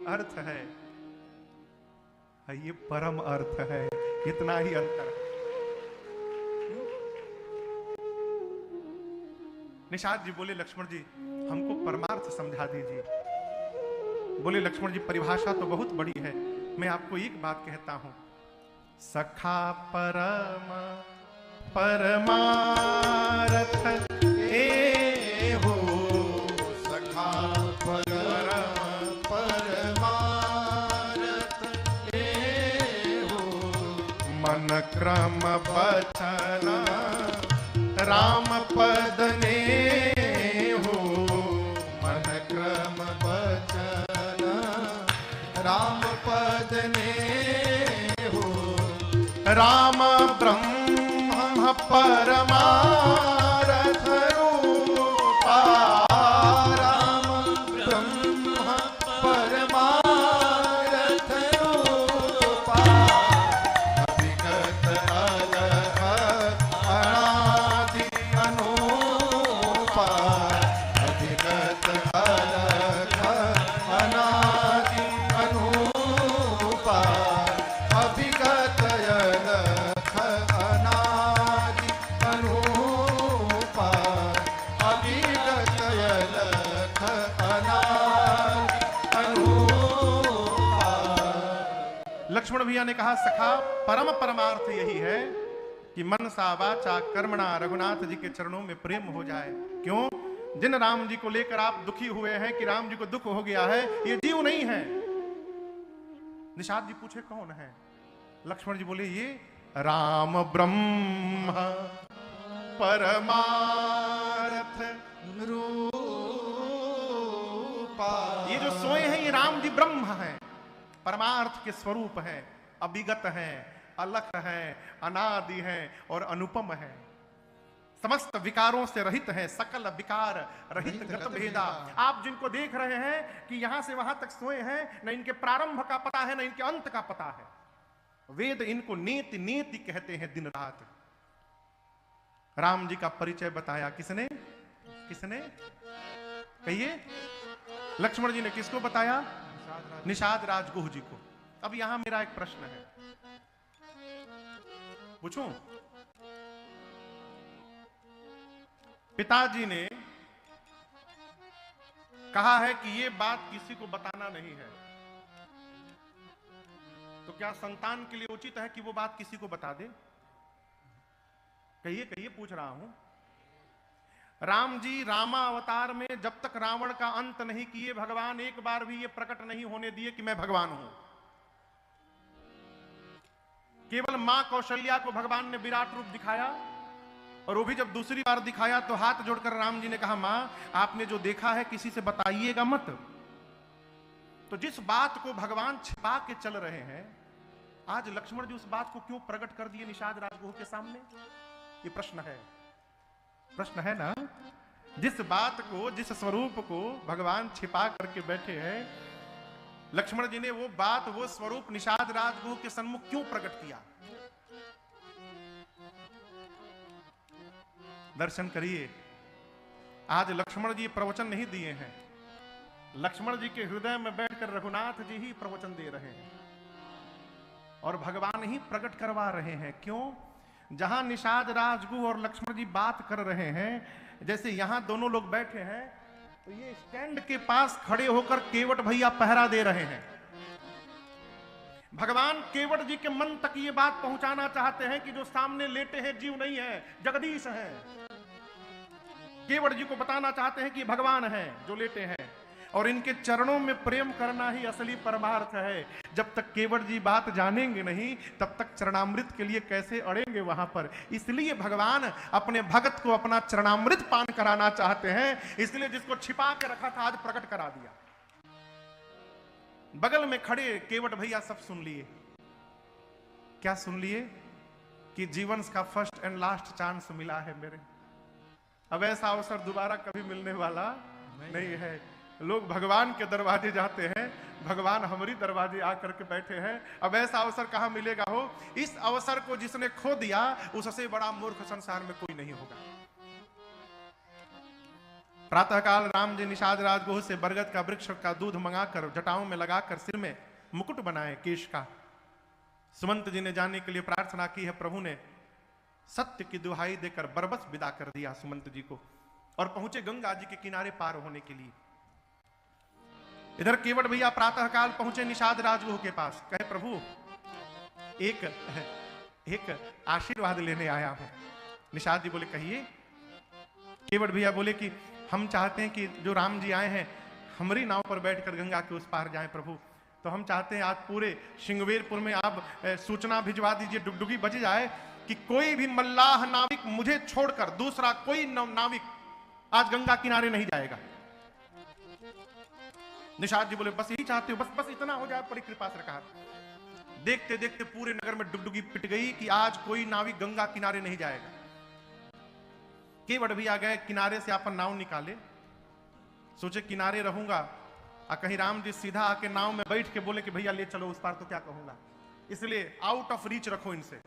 अर्थ है, ये परम अर्थ है, इतना ही अंतर है। निषाद जी बोले लक्ष्मण जी हमको परमार्थ समझा दीजिए। बोले लक्ष्मण जी परिभाषा तो बहुत बड़ी है, मैं आपको एक बात कहता हूं, सखा परम परमारथ ए हो, सखा परम परमारथ ए हो, मन क्रम बचन राम पद ने हो, मन क्रम बचन राम पद ने हो, राम ब्रह्म परमारथ रूपा, राम ब्रह्म परमारथ रूपा, अभिगत अलख अनादि अनूपा, अभिगत अलख अनादि अनूपा, अभिगत अलख अनादि अनूपा, अभिगत अलख अनादि अनूपा। लक्ष्मण भैया ने कहा सखा परम परमार्थ यही है कि मनसा वाचा कर्मणा रघुनाथ जी के चरणों में प्रेम हो जाए। क्यों? जिन राम जी को लेकर आप दुखी हुए हैं कि राम जी को दुख हो गया है, ये जीव नहीं है। निषाद जी पूछे कौन है? लक्ष्मण जी बोले ये राम ब्रह्म परमार्थ रूपा, ये जो सोए हैं ये राम जी ब्रह्म हैं, परमार्थ के स्वरूप हैं, अभिगत हैं, अलख हैं, अनादि हैं और अनुपम हैं, समस्त विकारों से रहित हैं, सकल विकार रहित गत भेदा। आप जिनको देख रहे हैं कि यहां से वहां तक सोए हैं, न इनके प्रारंभ का पता है न इनके अंत का पता है। वेद इनको नेति नेति कहते हैं दिन रात। राम जी का परिचय बताया किसने? किसने? कहिए। लक्ष्मण जी ने किसको बताया? निषाद राजगुह जी को। अब यहां मेरा एक प्रश्न है, पूछूं? पिताजी ने कहा है कि ये बात किसी को बताना नहीं है, तो क्या संतान के लिए उचित है कि वो बात किसी को बता दे? कहिए कहिए, पूछ रहा हूं। राम जी रामा अवतार में जब तक रावण का अंत नहीं किए, भगवान एक बार भी ये प्रकट नहीं होने दिए कि मैं भगवान हूं। केवल मां कौशल्या को भगवान ने विराट रूप दिखाया, और वो भी जब दूसरी बार दिखाया तो हाथ जोड़कर राम जी ने कहा मां आपने जो देखा है किसी से बताइएगा मत। तो जिस बात को भगवान छिपा के चल रहे हैं, आज लक्ष्मण जी उस बात को क्यों प्रकट कर दिए निषाद राजगुह के सामने? ये प्रश्न है, प्रश्न है ना। जिस बात को, जिस स्वरूप को भगवान छिपा करके बैठे हैं, लक्ष्मण जी ने वो बात, वो स्वरूप निषाद राजगुह के सन्मुख क्यों प्रकट किया? दर्शन करिए। आज लक्ष्मण जी प्रवचन नहीं दिए हैं, लक्ष्मण जी के हृदय में बैठकर रघुनाथ जी ही प्रवचन दे रहे हैं और भगवान ही प्रकट करवा रहे हैं। क्यों? जहां निषाद राजगुह और लक्ष्मण जी बात कर रहे हैं, जैसे यहां दोनों लोग बैठे हैं, तो ये स्टैंड के पास खड़े होकर केवट भैया पहरा दे रहे हैं। भगवान केवट जी के मन तक ये बात पहुंचाना चाहते हैं कि जो सामने लेटे हैं जीव नहीं है, जगदीश है। केवट जी को बताना चाहते हैं कि भगवान है जो लेटे हैं, और इनके चरणों में प्रेम करना ही असली परमार्थ है। जब तक केवट जी बात जानेंगे नहीं, तब तक चरणामृत के लिए कैसे अड़ेंगे वहां पर। इसलिए भगवान अपने भगत को अपना चरणामृत पान कराना चाहते हैं। इसलिए जिसको छिपा के रखा था आज प्रकट करा दिया। बगल में खड़े केवट भैया सब सुन लिए। क्या सुन लिए? कि जीवन का फर्स्ट एंड लास्ट चांस मिला है मेरे, अब ऐसा अवसर दोबारा कभी मिलने वाला नहीं है। लोग भगवान के दरवाजे जाते हैं, भगवान हमारी दरवाजे आकर के बैठे हैं। अब ऐसा अवसर कहां मिलेगा हो? इस अवसर को जिसने खो दिया, उससे बड़ा मूर्ख संसार में कोई नहीं होगा। प्रातःकाल राम जी निषाद राजगोह से बरगद का वृक्ष का दूध मंगाकर जटाओं में लगाकर सिर में मुकुट बनाए केश का। सुमंत जी ने जाने के लिए प्रार्थना की है, प्रभु ने सत्य की दुहाई देकर बरबस विदा कर दिया सुमंत जी को और पहुंचे गंगा जी के किनारे पार होने के लिए। इधर केवट भैया प्रातःकाल पहुंचे निषाद राजगुह के पास, कहे प्रभु एक आशीर्वाद लेने आया हूं। निषाद जी बोले कहिए। केवट भैया बोले कि हम चाहते हैं कि जो राम जी आए हैं हमारी नाव पर बैठकर गंगा के उस पार जाएं प्रभु। तो हम चाहते हैं आज पूरे सिंगवेरपुर में आप सूचना भिजवा दीजिए, डुगडुगी बज जाए कि कोई भी मल्लाह नाविक मुझे छोड़कर दूसरा कोई नाविक आज गंगा किनारे नहीं जाएगा। निषाद जी बोले बस यही चाहते हो, बस इतना हो जाए, बड़ी कृपा सरकार। देखते देखते पूरे नगर में डुगडुगी पिट गई कि आज कोई नाविक गंगा किनारे नहीं जाएगा। केवट भी आ गए, किनारे से अपन नाव निकाले, सोचे किनारे रहूंगा और कहीं राम जी सीधा आके नाव में बैठ के बोले कि भैया ले चलो उस पार, तो क्या कहूंगा, इसलिए आउट ऑफ रीच रखो इनसे,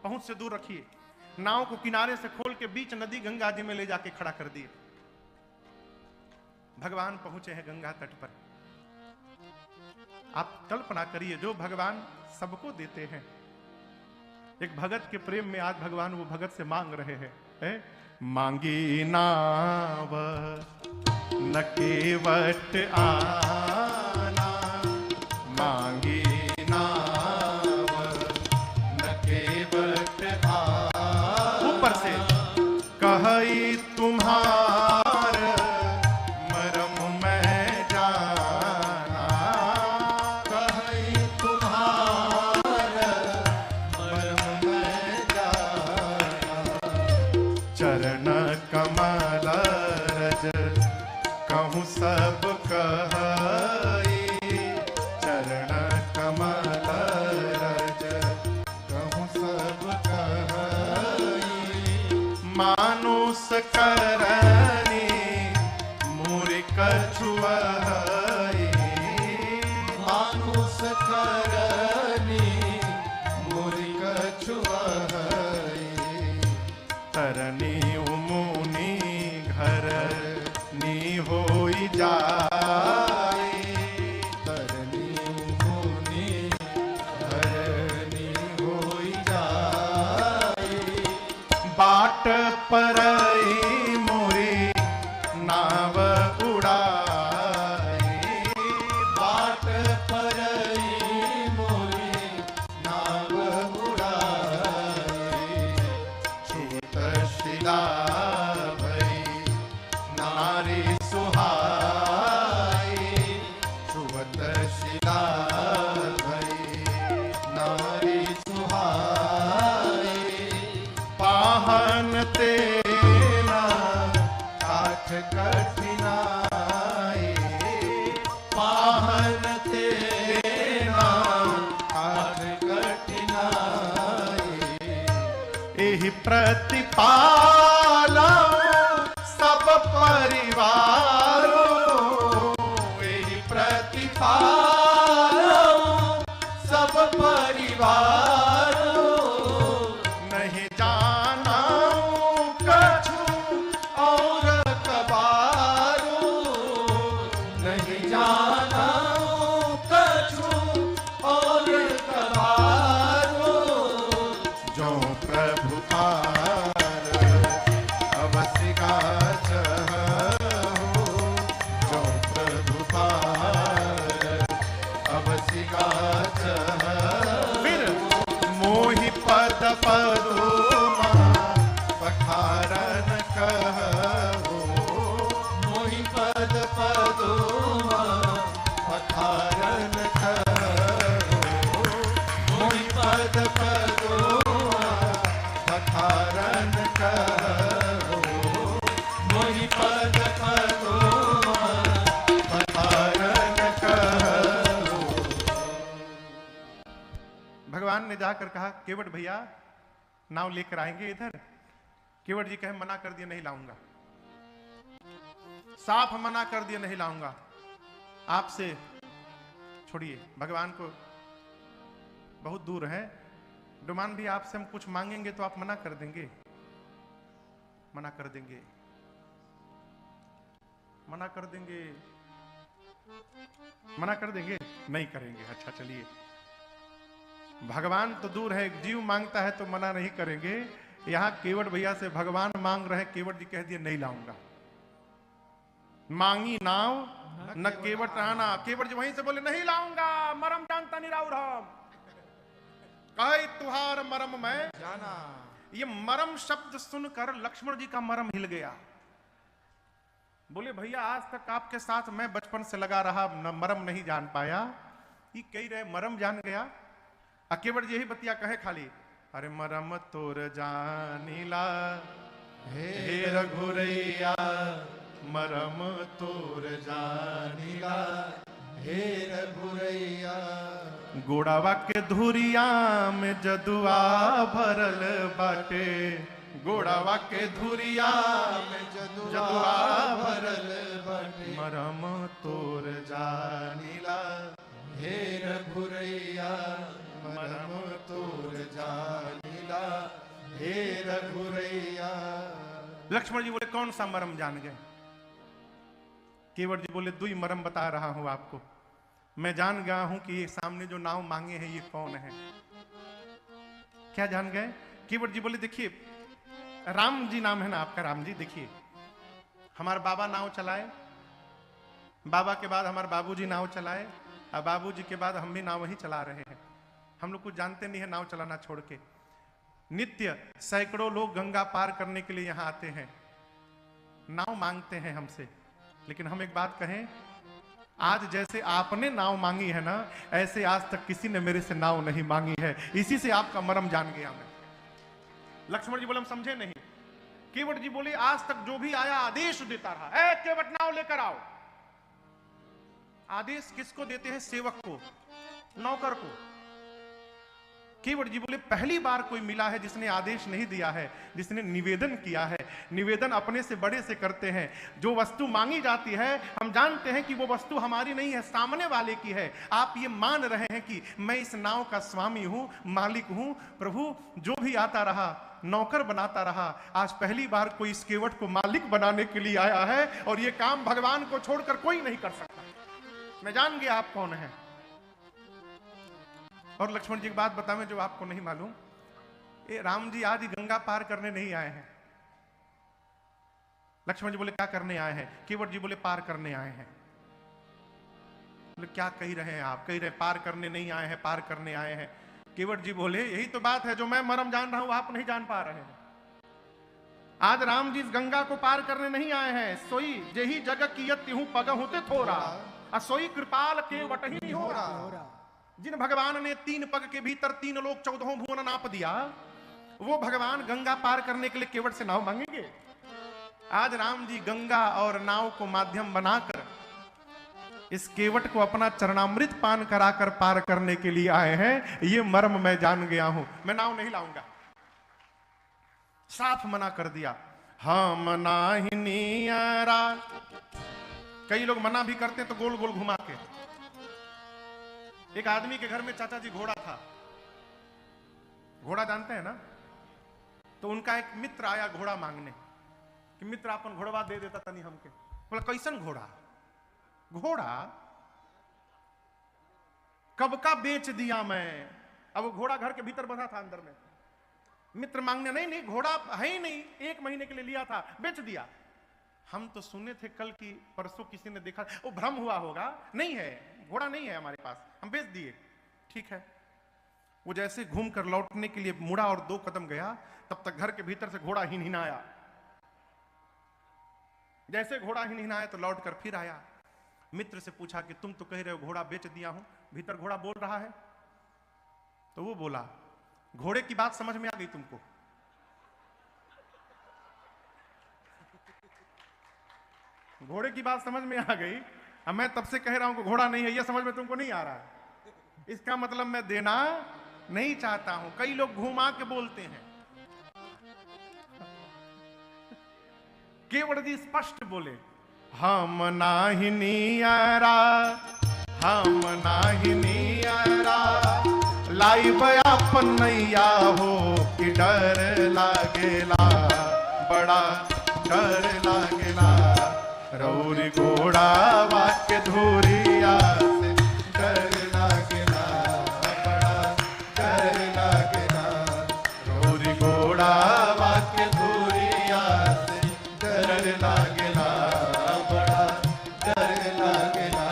पहुंच से दूर रखिए। नाव को किनारे से खोल के बीच नदी गंगा जी में ले जाके खड़ा कर दिए। भगवान पहुंचे हैं गंगा तट पर। आप कल्पना करिए, जो भगवान सबको देते हैं, एक भगत के प्रेम में आज भगवान वो भगत से मांग रहे हैं, मांगी नाव न केवट आना, मांगी नाव न केवट आना। ऊपर से कही तुम्हार मरम मैं जाना, कही तुम्हार मरम मैं जाना। चरण कमल रज कहूँ सब कही, चरण कमल रज कहूँ सब कही। मानुष करनी मूर्ख कछुआई, मानुष करनी मूर्ख कछुआई। तरनी उमुनी घर नी होई जाए, तरनी उमुनी घर नी होई जाए। बाट परई मोरी नाव उड़ाई, बाट परई मोरी नाव उड़ाई। छूत शिला भई नारी सुहाई, छुअत शिला भई नारी सुहाई। पाहन तेना काठ कठिनाई, पाहन तेना काठ कठिनाई। एहि प्रतिपाला सब परिवारो, एहि प्रतिपाला सब परिवारो। नहीं जाना कछु और कबारो, नहीं जाना कछु और कबारो। जो प्रभु पार अवश्य गाच हो, जो प्रभु पार अवश्य गाच। फिर मोहि पद पदुमा पखारन कहो, मोहि पद पदुमा पखारन कहो, मोहि पद पदुमा पखारन कहो, मोहि पद पदुमा पखारन कहो। भगवान ने जाकर कहा केवट भैया नाव लेकर आएंगे इधर। केवट जी कहे मना कर दिया, नहीं लाऊंगा, साफ मना कर दिया, नहीं लाऊंगा। आपसे छोड़िए, भगवान को बहुत दूर है। डुमान भी आपसे हम कुछ मांगेंगे तो आप मना कर देंगे, मना कर देंगे। मना कर देंगे, मना कर देंगे, नहीं करेंगे। अच्छा चलिए, भगवान तो दूर है, जीव मांगता है तो मना नहीं करेंगे। यहां केवट भैया से भगवान मांग रहे, केवट जी कह दिए नहीं लाऊंगा। मांगी नाव न केवट आना, केवट जी वहीं से बोले नहीं लाऊंगा, मरम जानता नहीं राउर हम, कहे तुहार मरम मैं जाना। ये मरम शब्द सुनकर लक्ष्मण जी का मरम हिल गया। बोले भैया आज तक आपके साथ मैं बचपन से लगा रहा, न मरम नहीं जान पाया, ये कही रहे मरम जान गया। केवट जी यही बतिया कहे खाली, अरे मरम तोर जानीला हे रघुरैया, मरम तोर जानीला हे रघुरैया। गोड़ावा के धुरिया में जदुआ भरल बाटे, गोड़ावा के धुरिया में जदुआ भरल बाटे, मरम तोर जानीला हे रघुरैया, मरम तोर जानीला हे रघुरैया। लक्ष्मण जी बोले कौन सा मरम जान गए? केवट जी बोले दुई मरम बता रहा हूं आपको, मैं जान गया हूं कि ये सामने जो नाव मांगे हैं ये कौन है। क्या जान गए? केवट जी बोले देखिए, राम जी नाम है ना आपका, राम जी देखिए, हमारे बाबा नाव चलाए, बाबा के बाद हमारे बाबूजी नाव चलाए, और बाबूजी के बाद हम भी नाव ही चला रहे हैं। हम लोग कुछ जानते नहीं है नाव चलाना छोड़ के। नित्य सैकड़ों लोग गंगा पार करने के लिए यहां आते हैं, नाव मांगते हैं हमसे। लेकिन हम एक बात कहें, आज जैसे आपने नाव मांगी है ना, ऐसे आज तक किसी ने मेरे से नाव नहीं मांगी है। इसी से आपका मरम जान गया मैं। लक्ष्मण जी बोले हम समझे नहीं। केवट जी बोले आज तक जो भी आया आदेश देता रहा, ए केवट नाव लेकर आओ। आदेश किसको देते हैं? सेवक को, नौकर को। केवट जी बोले पहली बार कोई मिला है जिसने आदेश नहीं दिया है, जिसने निवेदन किया है। निवेदन अपने से बड़े से करते हैं। जो वस्तु मांगी जाती है हम जानते हैं कि वो वस्तु हमारी नहीं है, सामने वाले की है। आप ये मान रहे हैं कि मैं इस नाव का स्वामी हूं, मालिक हूं। प्रभु जो भी आता रहा नौकर बनाता रहा, आज पहली बार कोई इस केवट को मालिक बनाने के लिए आया है, और ये काम भगवान को छोड़कर कोई नहीं कर सकता। मैं जान गया आप कौन है। और लक्ष्मण जी एक बात बतावें जो आपको नहीं मालूम, ये राम जी आज गंगा पार करने नहीं आए हैं। लक्ष्मण जी बोले क्या करने आए हैं? केवट जी बोले पार करने आए हैं। बोले क्या कह रहे हैं आप? कह रहे पार करने नहीं आए हैं, पार करने आए हैं। केवट जी बोले यही तो बात है, जो मैं मरम जान रहा हूं आप नहीं जान पा रहे हैं। आज राम जी इस गंगा को पार करने नहीं आए हैं। सोई जेही जग कियत हूं पग होते थोड़ा, असोई कृपाल के वट ही नहीं हो रहा। जिन भगवान ने 3 पग के भीतर 3 लोग 14 भुवन नाप दिया, वो भगवान गंगा पार करने के लिए केवट से नाव मांगेंगे? आज राम जी गंगा और नाव को माध्यम बनाकर इस केवट को अपना चरणामृत पान कराकर पार करने के लिए आए हैं। ये मर्म मैं जान गया हूं, मैं नाव नहीं लाऊंगा। साफ मना कर दिया, हम नाही नियरा। कई लोग मना भी करते तो गोल गोल घुमा के। एक आदमी के घर में चाचा जी घोड़ा था, घोड़ा जानते हैं ना, तो उनका एक मित्र आया घोड़ा मांगने कि मित्र अपन घोड़वा दे देता तनी हमके। बोला कैसन घोड़ा? घोड़ा कब का बेच दिया मैं। अब वो घोड़ा घर के भीतर बंधा था अंदर में। मित्र मांगने, नहीं नहीं घोड़ा है ही नहीं, 1 महीने के लिए लिया था, बेच दिया। हम तो सुने थे कल की परसों किसी ने देखा, वो भ्रम हुआ होगा, नहीं है घोड़ा, नहीं है हमारे पास, हम बेच दिए। ठीक है। वो जैसे घूम कर लौटने के लिए मुड़ा और 2 कदम गया, तब तक घर के भीतर से घोड़ा हिनहिनाया। जैसे घोड़ा हिनहिनाया तो लौट कर फिर आया। मित्र से पूछा कि तुम तो कह रहे हो घोड़ा बेच दिया हूं, भीतर घोड़ा बोल रहा है। तो वो बोला घोड़े की बात समझ में आ गई तुमको? घोड़े की बात समझ में आ गई। अब मैं तब से कह रहा हूं कि घोड़ा नहीं है, यह समझ में तुमको नहीं आ रहा है। इसका मतलब मैं देना नहीं चाहता हूं। कई लोग घुमा के बोलते हैं। केवट जी स्पष्ट बोले, हम नाही नियरा, हम नाही नियरा, लाई बयापन नैया हो कि डर लागेला, बड़ा डर लागेला। रौरी घोड़ा वाक्य धूरिया से डर लागेला, बड़ा डर लागेला। रौरी घोड़ा वाक्य धूरिया से डर लागेला, बड़ा डर लागेला।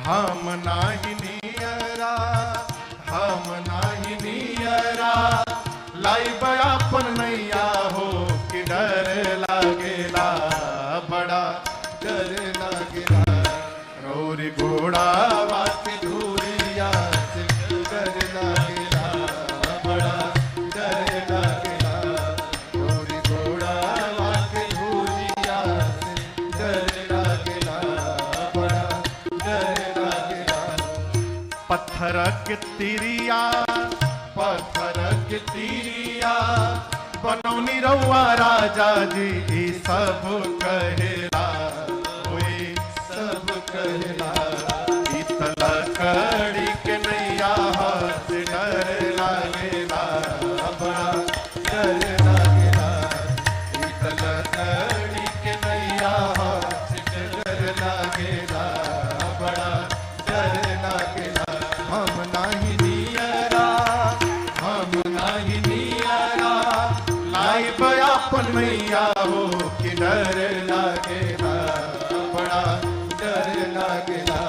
हम नाही नियरा, हम नाही नियरा, लाइब अपन नैया हो कि डर लागेला, बड़ा डर लागेला। रौरी घोड़ा वाक्य धूरिया से डर लागेला, बड़ा डर लागेला। रौरी घोड़ा वाक्य धूरिया से डर लागेला, बड़ा डर लागेला। पत्थर के तिरिया, पत्थर के तिरिया, बनौनी रउआ राजा जी, ई सब कहेला, ओए सब कहेला। ई तलकड़ी के नैया से डर लागेला, बड़ा डर लागेला। ई तलकड़ी के नैया से डर लागेला, बड़ा डर लागेला। हम नाही नियरा, हम नाही नियरा, लाइब अपन नैया हो कि डर लागेला, बड़ा डर लागेला।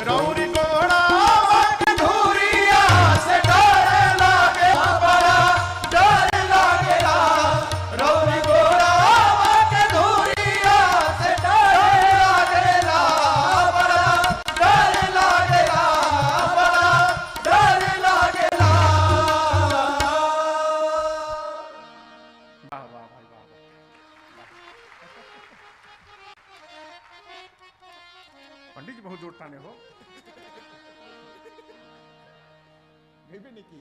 रौरी घोड़ा वाक्य धूरिया से डर लागेला, बड़ा डर लागेला। रौरी घोड़ा वाक्य धूरिया से डर लागेला, बड़ा डर लागेला, बड़ा डर लागेला। वाह वाह भाई वाह। पंडित जी बहुत जोर ताने हो, भी नहीं की।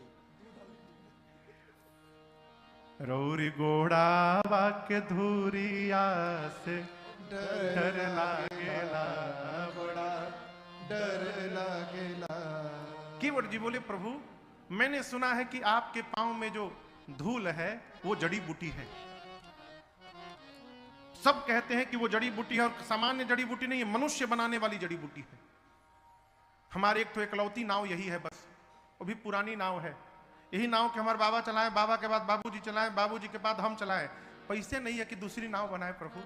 रौरी घोड़ा वाक्य धूरिया से डर लागेला, बड़ा डर लागेला। कीवर्ड जी बोले, प्रभु मैंने सुना है कि आपके पांव में जो धूल है वो जड़ी बूटी है। सब कहते हैं कि वो जड़ी बूटी है, और सामान्य जड़ी बूटी नहीं है, मनुष्य बनाने वाली जड़ी बूटी है। हमारे एक तो एकलौती नाव यही है बस, वो भी पुरानी नाव है। यही नाव के हमारे बाबा चलाए, बाबा के बाद बाबूजी चलाए, बाबूजी के बाद हम चलाए। पैसे नहीं है कि दूसरी नाव बनाए प्रभु।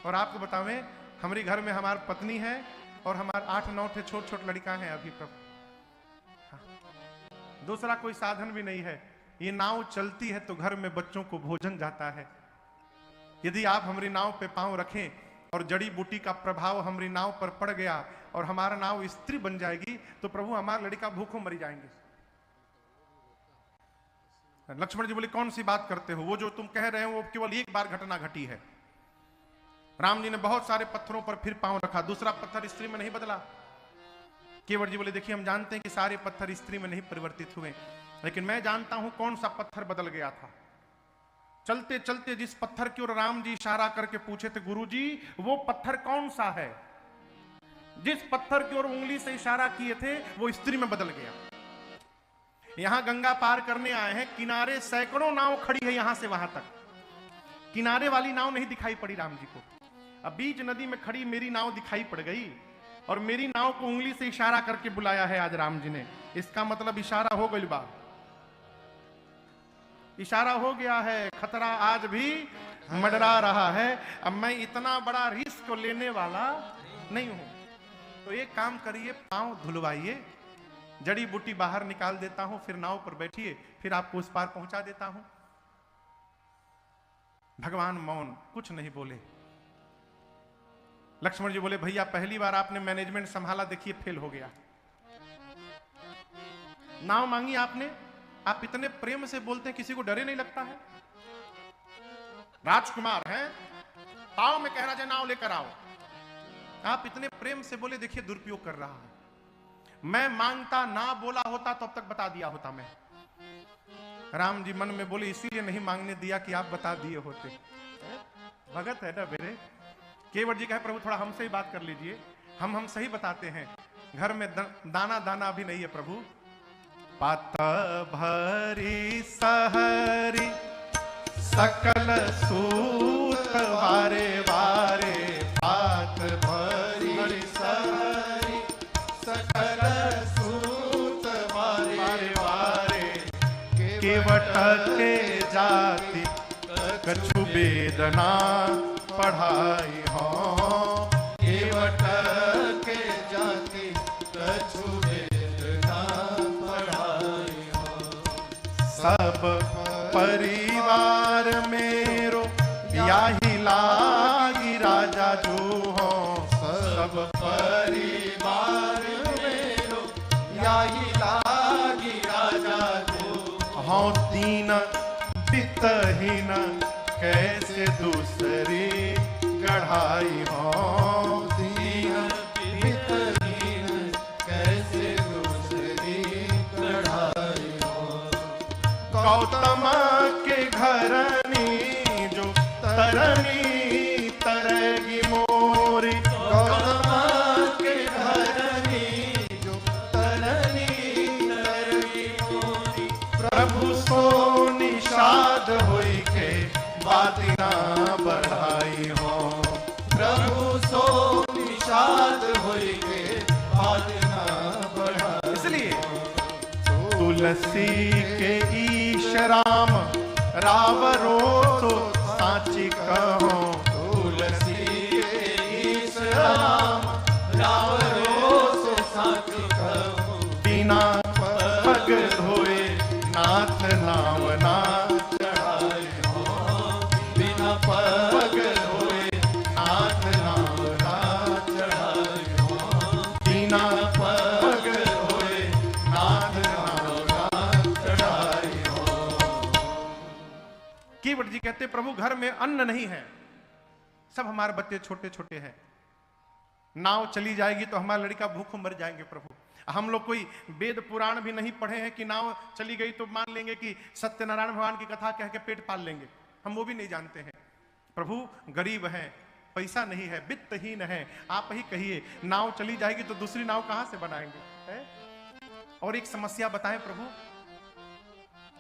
और आपको बतावें, हमारे घर में हमारी पत्नी है और हमारे 8-9 थे छोट छोट लड़का हैं अभी प्रभु। हाँ। दूसरा कोई साधन भी नहीं है। ये नाव चलती है तो घर में बच्चों को भोजन जाता है। यदि आप हमारी नाव पे पांव रखें और जड़ी बूटी का प्रभाव हमारी नाव पर पड़ गया और हमारा नाव स्त्री बन जाएगी, तो प्रभु हमारा लड़का भूखों मर जाएंगे। लक्ष्मण जी बोले, कौन सी बात करते हो? वो जो तुम कह रहे हो वो केवल एक बार घटना घटी है। राम जी ने बहुत सारे पत्थरों पर फिर पांव रखा, दूसरा पत्थर स्त्री में नहीं बदला। केवट जी बोले, देखिए हम जानते हैं कि सारे पत्थर स्त्री में नहीं परिवर्तित हुए, लेकिन मैं जानता हूं कौन सा पत्थर बदल गया था। चलते चलते जिस पत्थर की ओर राम जी इशारा करके पूछे थे, गुरुजी वो पत्थर कौन सा है? जिस पत्थर की ओर उंगली से इशारा किए थे वो स्त्री में बदल गया। यहां गंगा पार करने आए हैं, किनारे सैकड़ों नाव खड़ी है, यहां से वहां तक किनारे वाली नाव नहीं दिखाई पड़ी राम जी को। अब बीच नदी में खड़ी मेरी नाव दिखाई पड़ गई और मेरी नाव को उंगली से इशारा करके बुलाया है आज राम जी ने। इसका मतलब इशारा हो गई बा, इशारा हो गया है, खतरा आज भी मंडरा रहा है। अब मैं इतना बड़ा रिस्क लेने वाला नहीं हूं, तो एक काम करिए, पांव धुलवाइए, जड़ी बूटी बाहर निकाल देता हूं, फिर नाव पर बैठिए, फिर आपको उस पार पहुंचा देता हूं। भगवान मौन, कुछ नहीं बोले। लक्ष्मण जी बोले, भैया पहली बार आपने मैनेजमेंट संभाला, देखिए फेल हो गया। नाव मांगी आपने, आप इतने प्रेम से बोलते हैं, किसी को डरे नहीं लगता है? राजकुमार हैं, ताव में कहना चाहिए नाव लेकर आओ। आप इतने प्रेम से बोले, देखिए दुरुपयोग कर रहा है। मैं मांगता, ना बोला होता तो अब तक बता दिया होता मैं। राम जी मन में बोले, इसीलिए नहीं मांगने दिया कि आप बता दिए होते। भगत है ना मेरे। केवट जी कहे, प्रभु थोड़ा हमसे ही बात कर लीजिए, हम सही बताते हैं। घर में दाना दाना भी नहीं है प्रभु। पात भरी सहरी सकल सूत वारे वारे बात भरी सहरी सकल सूत वारे वारे वारे केवट के जाति कछु वेदना पढ़ाई हो केवट के जाति कछु वेदना पढ़ाई हो सब परिवार मेरो याही लागी राजा जो हो सब परिवार मेरो याही लागी राजा जो हो दीन बितहीन कैसे दूसरी गढ़ाई हो दीन बितहीन कैसे दूसरी गढ़ाई हो गौतम के घरनी जो तरनी तरगी मोरी गौतम के घरनी जो तरनी तरगी मोरी प्रभु सो निषाद होई के बाती ना बढ़ाई हो प्रभु सो निषाद होई के बात ना बढ़ाई इसलिए तुलसी के ईश राम रावरो तो साची कहो तुलसी के ईश राम रावरो सो साच कहो बिना पग धोए नाथ नाम ना चढ़ाई हो बिना पग धोए नाथ नाम ना चढ़ाई हो बिना पग धोए नाथ नाम ना चढ़ाई हो केवट जी कहते प्रभु घर में अन्न नहीं है, सब हमारे बच्चे छोटे छोटे हैं, नाव चली जाएगी तो हमारा लड़का भूख मर जाएंगे प्रभु। हम लोग कोई वेद पुराण भी नहीं पढ़े हैं कि नाव चली गई तो मान लेंगे कि सत्यनारायण भगवान की कथा कह के पेट पाल लेंगे, हम वो भी नहीं जानते हैं। प्रभु गरीब हैं, पैसा नहीं है, वित्तहीन है, आप ही कहिए नाव चली जाएगी तो दूसरी नाव कहां से बनाएंगे है? और एक समस्या बताएं प्रभु,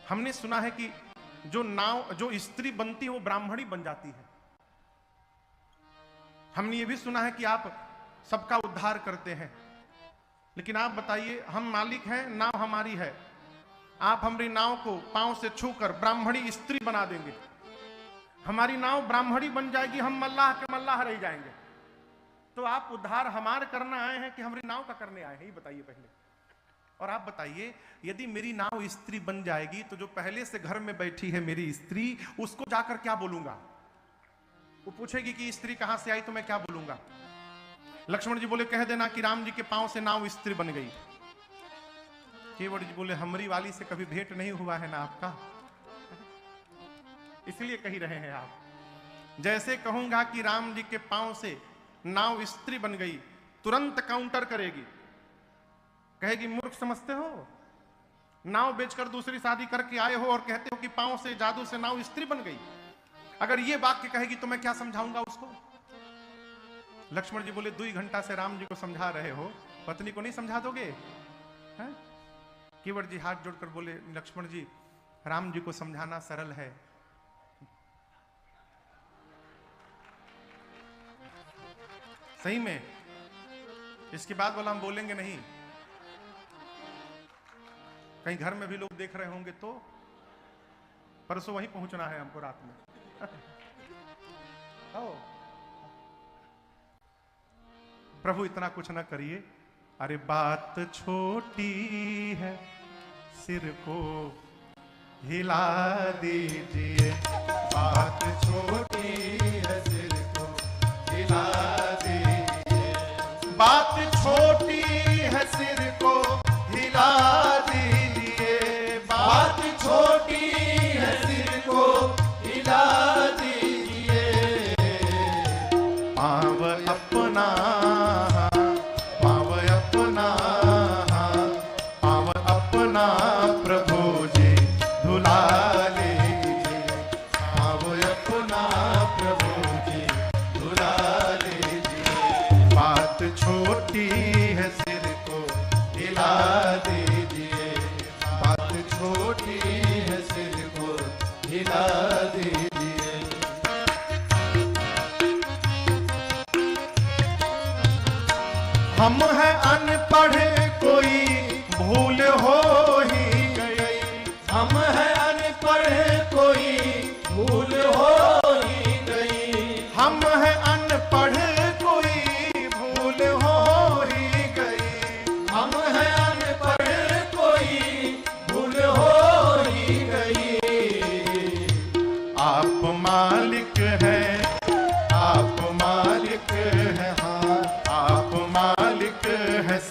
हमने सुना है कि जो नाव जो स्त्री बनती है वो ब्राह्मणी बन जाती है। हमने ये भी सुना है कि आप सबका उद्धार करते हैं, लेकिन आप बताइए हम मालिक हैं, नाव हमारी है, आप हमारी नाव को पांव से छूकर ब्राह्मणी स्त्री बना देंगे, हमारी नाव ब्राह्मणी बन जाएगी, हम मल्लाह के मल्लाह रह जाएंगे, तो आप उद्धार हमारे करना आए हैं कि हमारी नाव का करने आए हैं, ये बताइए पहले। और आप बताइए यदि मेरी नाव स्त्री बन जाएगी तो जो पहले से घर में बैठी है मेरी स्त्री, उसको जाकर क्या बोलूंगा? वो पूछेगी कि स्त्री कहां से आई तो मैं क्या बोलूंगा? लक्ष्मण जी बोले कह देना कि राम जी के पांव से नाव स्त्री बन गई। केवट जी बोले हमरी वाली से कभी भेंट नहीं हुआ है ना आपका, इसलिए कही रहे हैं आप। जैसे कहूंगा कि राम जी के पांव से नाव स्त्री बन गई, तुरंत काउंटर करेगी, कहेगी मूर्ख समझते हो, नाव बेचकर दूसरी शादी करके आए हो और कहते हो कि पांव से जादू से नाव स्त्री बन गई। अगर ये वाक्य कहेगी तो मैं क्या समझाऊंगा उसको? लक्ष्मण जी बोले 2 घंटा से राम जी को समझा रहे हो, पत्नी को नहीं समझा दोगे? केवट जी हाथ जोड़कर बोले लक्ष्मण जी राम जी को समझाना सरल है, सही में, इसके बाद बोला हम बोलेंगे नहीं, कहीं घर में भी लोग देख रहे होंगे तो, परसों वहीं पहुंचना है हमको रात में। प्रभु इतना कुछ ना करिए, अरे बात छोटी है सिर को हिला दीजिए, बात छोटी है सिर को हिला दीजिए, बात छोटी है सिर को हिला दीजिए, बात छोटी है सिर को हिला दीजिए, पाँव अपना पाँव अपना पाँव अपना प्रभु जी धुला लीजिए, पाँव अपना प्रभु जी धुला लीजिए, बात छोटी है सिर को हिला दीजिए, बात छोटी है सिर को हिला दीजिए।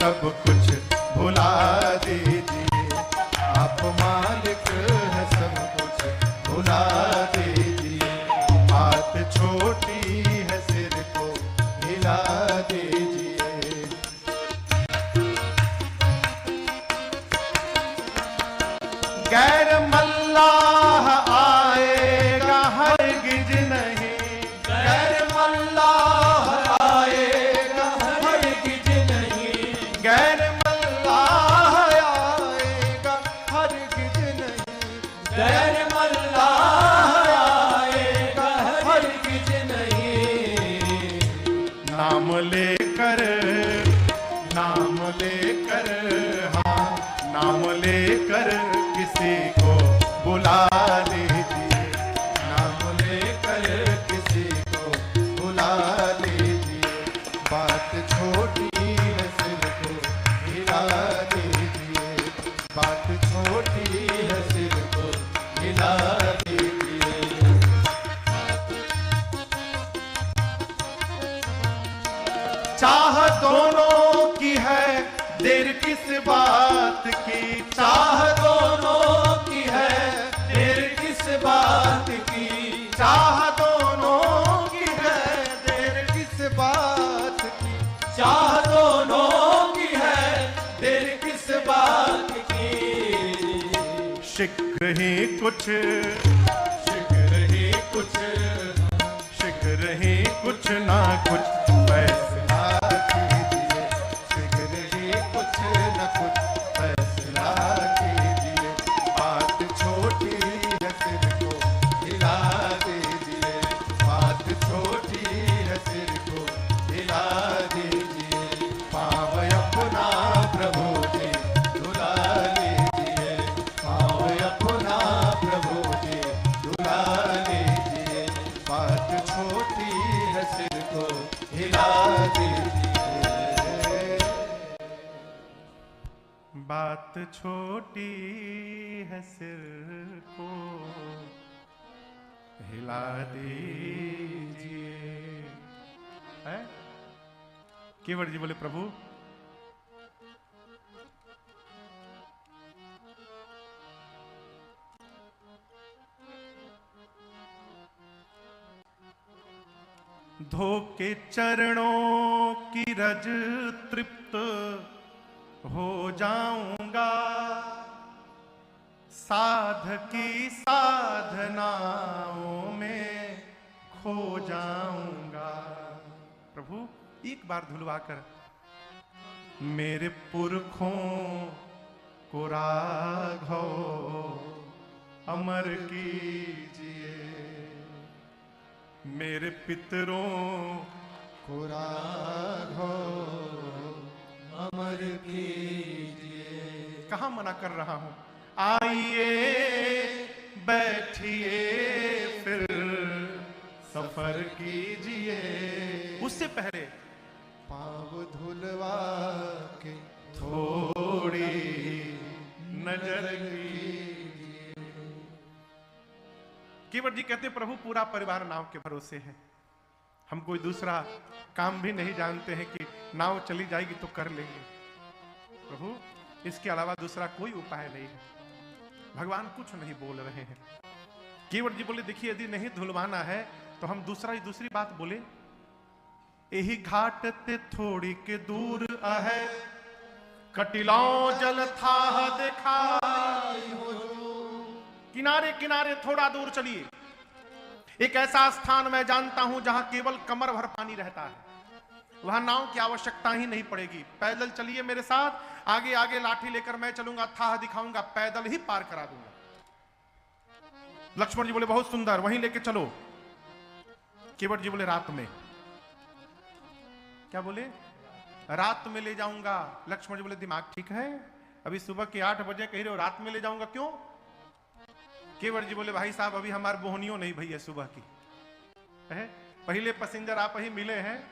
अब कुछ भुला दीजिए, आप मालिक है सब कुछ भुला दीजिए। बात छोटी है सिर को हिला दीजिए। गैर मल्लाह आएगा हरगिज नहीं, गैर मल्लाह आएगा हरगिज नहीं, गैर मल्लाह आएगा हरगिज नहीं, गैर मल्लाह आएगा हरगिज नहीं। नाम लेकर, हाँ नाम लेकर किसी को बुला लीजिए, नाम लेकर किसी को बुला लीजिए। बात छोटी है सिर को हिला दीजिए, बात छोटी है सिर को हिला दीजिए। चाह दोनों की है देर किस बात की, चाह दोनों की है देर किस बात की, चाह दोनों की है देर किस बात की, चाह दोनों की है देर किस बात की। शिक्र ही कुछ, शिक्र ही कुछ, शिक्र ही कुछ ना कुछ फैसला कीजिए, शिक्र ही कुछ न कुछ फैसला कीजिए। बात छोटी है सिर को हिला दीजिए, बात छोटी है सिर को हिला दीजिए। पाँव अपना प्रभु जी धुला लीजिए, पाँव अपना प्रभु जी धुला लीजिए। बात छोटी है सिर को हिला दीजिए। बात छोटी है सिर को हिला दीजिए। है केवट जी बोले प्रभु धो के चरणों की रज तृप्त हो जाऊंगा, साधकी साधनाओं में खो जाऊंगा। प्रभु एक बार धुलवा कर मेरे पुरखों को राघव अमर कीजिए, मेरे पितरों को राघव अमर कीजिए। कहां मना कर रहा हूं। आइए बैठिए फिर सफर कीजिए। उससे पहले पाँव धुलवा के थोड़ी नजर कीजिए। केवट जी कहते प्रभु पूरा परिवार नाव के भरोसे है, हम कोई दूसरा काम भी नहीं जानते हैं कि नाव चली जाएगी तो कर लेंगे। प्रभु इसके अलावा दूसरा कोई उपाय नहीं है। भगवान कुछ नहीं बोल रहे हैं। केवट जी बोले देखिए यदि नहीं धुलवाना है तो हम दूसरी बात बोले। यही घाट ते थोड़ी के दूर है, कटिलों जल था देखा। किनारे किनारे थोड़ा दूर चलिए, एक ऐसा स्थान मैं जानता हूं जहां केवल कमर भर पानी रहता है, वहां नाव की आवश्यकता ही नहीं पड़ेगी। पैदल चलिए मेरे साथ, आगे आगे लाठी लेकर मैं चलूंगा, था दिखाऊंगा, पैदल ही पार करा दूंगा। लक्ष्मण जी बोले बहुत सुंदर, वहीं लेके चलो। केवट जी बोले रात में। क्या बोले? रात में ले जाऊंगा। लक्ष्मण जी बोले दिमाग ठीक है, अभी सुबह के 8 बजे कह रहे हो रात में ले जाऊंगा, क्यों? केवट जी बोले भाई साहब अभी हमारे बोहनियों नहीं भई है सुबह की है, पहले पैसेंजर आप ही मिले हैं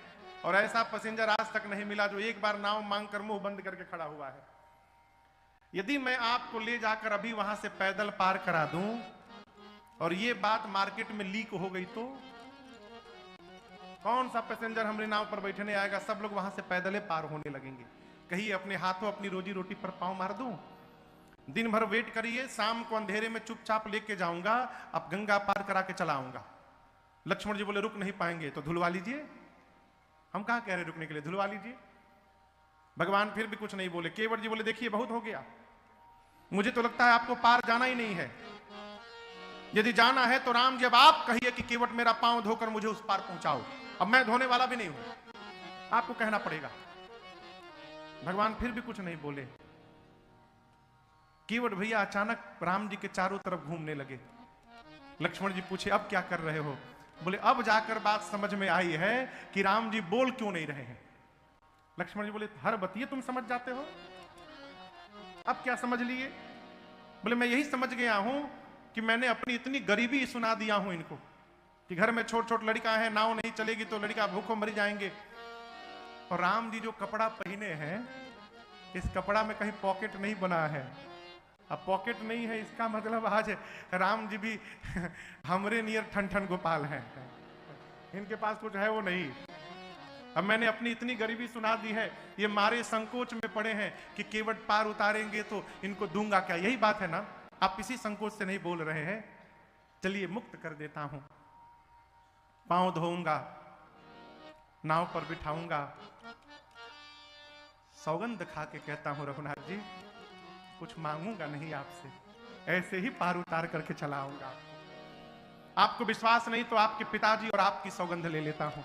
और ऐसा पैसेंजर आज तक नहीं मिला जो एक बार नाव मांग कर मुंह बंद करके खड़ा हुआ है। यदि मैं आपको ले जाकर अभी वहां से पैदल पार करा दूं और ये बात मार्केट में लीक हो गई तो कौन सा पैसेंजर हमारे नाव पर बैठने आएगा? सब लोग वहां से पैदल पार होने लगेंगे। कहीं अपने हाथों अपनी रोजी रोटी पर पांव मार दूं? दिन भर वेट करिए, शाम को अंधेरे में चुपचाप लेके जाऊंगा, अब गंगा पार करा के चला आऊंगा। लक्ष्मण जी बोले रुक नहीं पाएंगे तो धुलवा लीजिए। हम कहां कह रहे रुकने के लिए, धुलवा लीजिए। भगवान फिर भी कुछ नहीं बोले। केवट जी बोले देखिए बहुत हो गया, मुझे तो लगता है आपको पार जाना ही नहीं है। यदि जाना है तो राम जी अब आप कहिए कि केवट मेरा पांव धोकर मुझे उस पार पहुंचाओ, अब मैं धोने वाला भी नहीं हूं, आपको कहना पड़ेगा। भगवान फिर भी कुछ नहीं बोले। केवट भैया अचानक राम जी के चारों तरफ घूमने लगे। लक्ष्मण जी पूछे अब क्या कर रहे हो? बोले अब जाकर बात समझ में आई है कि राम जी बोल क्यों नहीं रहे हैं। लक्ष्मण जी बोले हर बतिए तुम समझ जाते हो, अब क्या समझ लिए? बोले मैं यही समझ गया हूं कि मैंने अपनी इतनी गरीबी सुना दिया हूं इनको कि घर में छोट छोट लड़का है, नाव नहीं चलेगी तो लड़का भूखों मर जाएंगे। और राम जी जो कपड़ा पहने हैं, इस कपड़ा में कहीं पॉकेट नहीं बना है। अब पॉकेट नहीं है इसका मतलब आज राम जी भी हमरे नियर ठन ठन गोपाल हैं, इनके पास कुछ है वो नहीं। अब मैंने अपनी इतनी गरीबी सुना दी है, ये मारे संकोच में पड़े हैं कि केवट पार उतारेंगे तो इनको दूंगा क्या। यही बात है ना, आप इसी संकोच से नहीं बोल रहे हैं। चलिए मुक्त कर देता हूं, पांव धोऊंगा, नाव पर बिठाऊंगा, सौगंध खा के कहता हूं रघुनाथ जी कुछ मांगूंगा नहीं आपसे, ऐसे ही पार उतार करके चला आऊंगा। आपको विश्वास नहीं तो आपके पिताजी और आपकी सौगंध ले लेता हूं।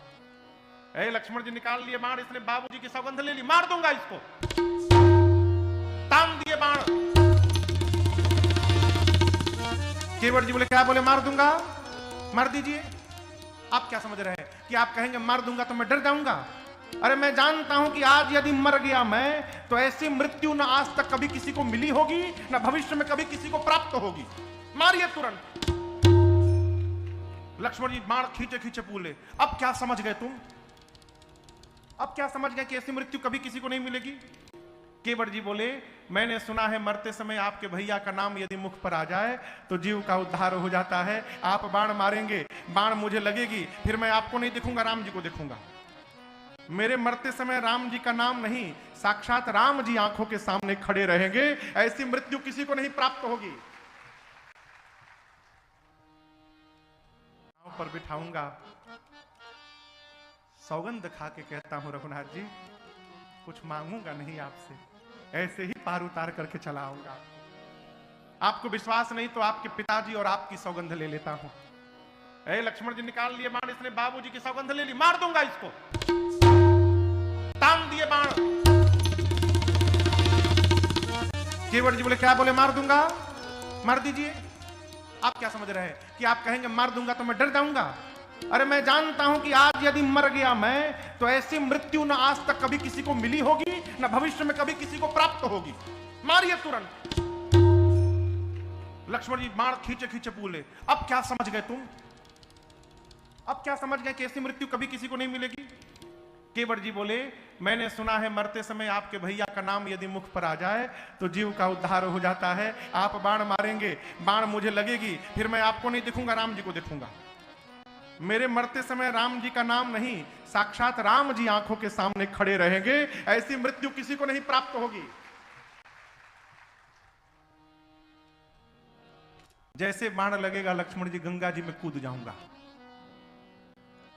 ए लक्ष्मण जी निकाल लिए बाण, इसने बाबूजी की सौगंध ले ली, मार दूंगा इसको। तान दिए बाण। केवट जी बोले क्या? बोले मार दूंगा। मार दीजिए। आप क्या समझ रहे हैं कि आप कहेंगे मार दूंगा तो मैं डर जाऊंगा? अरे मैं जानता हूं कि आज यदि मर गया मैं तो ऐसी मृत्यु ना आज तक कभी किसी को मिली होगी, ना भविष्य में कभी किसी को प्राप्त होगी। मारिए तुरंत। लक्ष्मण जी बाण खींचे खींचे बोले अब क्या समझ गए तुम? अब क्या समझ गए कि ऐसी मृत्यु कभी किसी को नहीं मिलेगी? केवट जी बोले मैंने सुना है मरते समय आपके भैया का नाम यदि मुख पर आ जाए तो जीव का उद्धार हो जाता है। आप बाण मारेंगे, बाण मुझे लगेगी, फिर मैं आपको नहीं देखूंगा, राम जी को देखूंगा। मेरे मरते समय राम जी का नाम नहीं, साक्षात राम जी आंखों के सामने खड़े रहेंगे। ऐसी मृत्यु किसी को नहीं प्राप्त होगी। नाव पर बिठाऊंगा, सौगंध खा के कहता हूं रघुनाथ जी कुछ मांगूंगा नहीं आपसे, ऐसे ही पार उतार करके चला आऊंगा। आपको विश्वास नहीं तो आपके पिताजी और आपकी सौगंध ले लेता हूं। ए लक्ष्मण जी निकाल लिए बाण, इसने बाबूजी की सौगंध ले ली, मार दूंगा इसको। तान दिए बाण। केवट जी बोले क्या? बोले मार दूंगा। मार दीजिए। आप क्या समझ रहे हैं कि आप कहेंगे मार दूंगा तो मैं डर जाऊंगा? अरे मैं जानता हूं कि आज यदि मर गया मैं तो ऐसी मृत्यु ना आज तक कभी किसी को मिली होगी, ना भविष्य में कभी किसी को प्राप्त होगी। मारिए तुरंत। लक्ष्मण जी बाण खींचे खींचे बोले अब क्या समझ गए तुम? अब क्या समझ गए कि ऐसी मृत्यु कभी किसी को नहीं मिलेगी? केवट जी बोले मैंने सुना है मरते समय आपके भैया का नाम यदि मुख पर आ जाए तो जीव का उद्धार हो जाता है। आप बाण मारेंगे, बाण मुझे लगेगी, फिर मैं आपको नहीं देखूंगा, राम जी को देखूंगा। मेरे मरते समय राम जी का नाम नहीं, साक्षात राम जी आंखों के सामने खड़े रहेंगे। ऐसी मृत्यु किसी को नहीं प्राप्त होगी। जैसे बाण लगेगा लक्ष्मण जी गंगा जी में कूद जाऊंगा।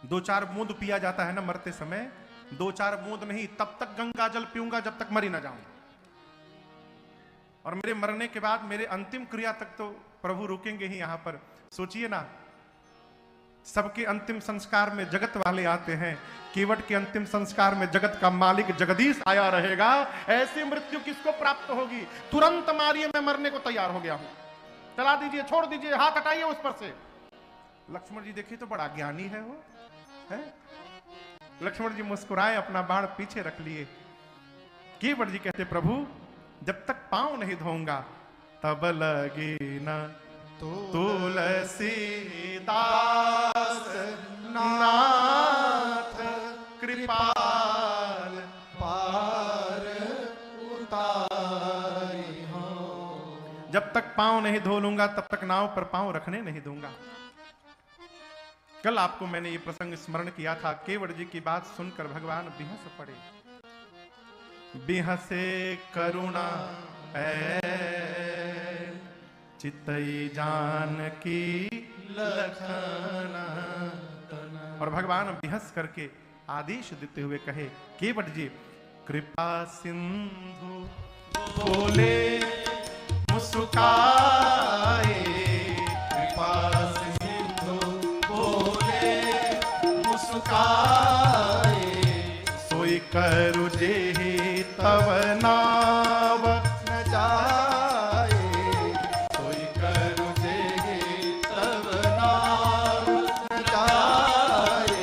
2-4 बूंद पिया जाता है ना मरते समय, 2-4 बूंद नहीं, तब तक गंगा जल पीऊंगा जब तक मरी ना जाऊं। और मेरे मरने के बाद मेरे अंतिम क्रिया तक तो प्रभु रुकेंगे ही यहां पर। सोचिए ना, सबके अंतिम संस्कार में जगत वाले आते हैं, केवट के अंतिम संस्कार में जगत का मालिक जगदीश आया रहेगा। ऐसी मृत्यु किसको प्राप्त होगी? तुरंत मारिए, मैं मरने को तैयार हो गया हूं। चला दीजिए, छोड़ दीजिए, हाथ हटाइए उस पर से। लक्ष्मण जी देखिए तो बड़ा ज्ञानी है वो है। लक्ष्मण जी मुस्कुराए, अपना बाण पीछे रख लिए। केवट जी कहते प्रभु जब तक पांव नहीं धोऊंगा तब लगी न तुलसीदास नाथ कृपाल पार उतारी हो। जब तक पांव नहीं धो लूंगा तब तक नाव पर पांव रखने नहीं दूंगा। कल आपको मैंने ये प्रसंग स्मरण किया था। केवट जी की बात सुनकर भगवान बेहस पड़े। बिहसे करुणा है, चितई जान की लखना। और भगवान बिहस करके आदेश देते हुए कहे, केवट जी कृपा सिंधु बोले मुस्काए, कृपा सिंधु बोले मुस्काए, सोई करु जेहि तव नाव न जाए, सोई करु जेहि तव नाम न जाए,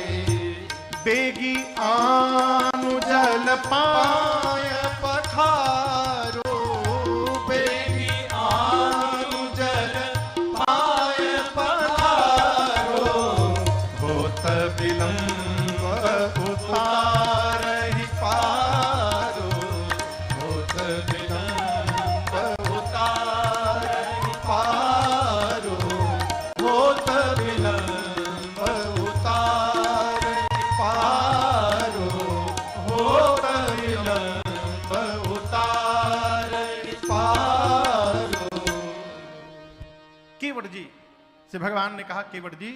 बेगी आनु जल पाय पखारो, बेगी आनु जल पाय पखारो, होत विलंब उतारहि पारो, होत विलंब उतारहि पारो, होत विलंब उतारहि पारो, होत विलंब उतारहि पारो। केवट जी से भगवान ने कहा, केवट जी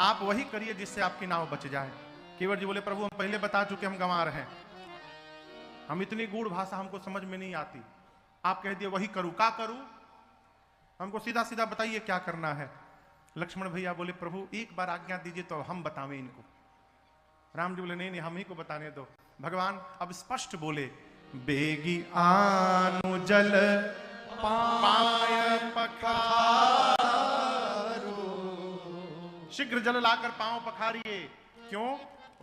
आप वही करिए जिससे आपकी नाव बच जाए। केवट जी बोले, प्रभु हम पहले बता चुके हम गंवार हैं, हम इतनी गूढ़ भाषा हमको समझ में नहीं आती, आप कह दिए वही करूं, क्या करूं, हमको सीधा सीधा बताइए क्या करना है। लक्ष्मण भैया बोले, प्रभु एक बार आज्ञा दीजिए तो हम बतावें इनको। राम जी बोले, नहीं नहीं हम ही को बताने दो। भगवान अब स्पष्ट बोले, बेगी आनु जल पाय पखारो, शीघ्र जल लाकर पांव पखारिए। क्यों?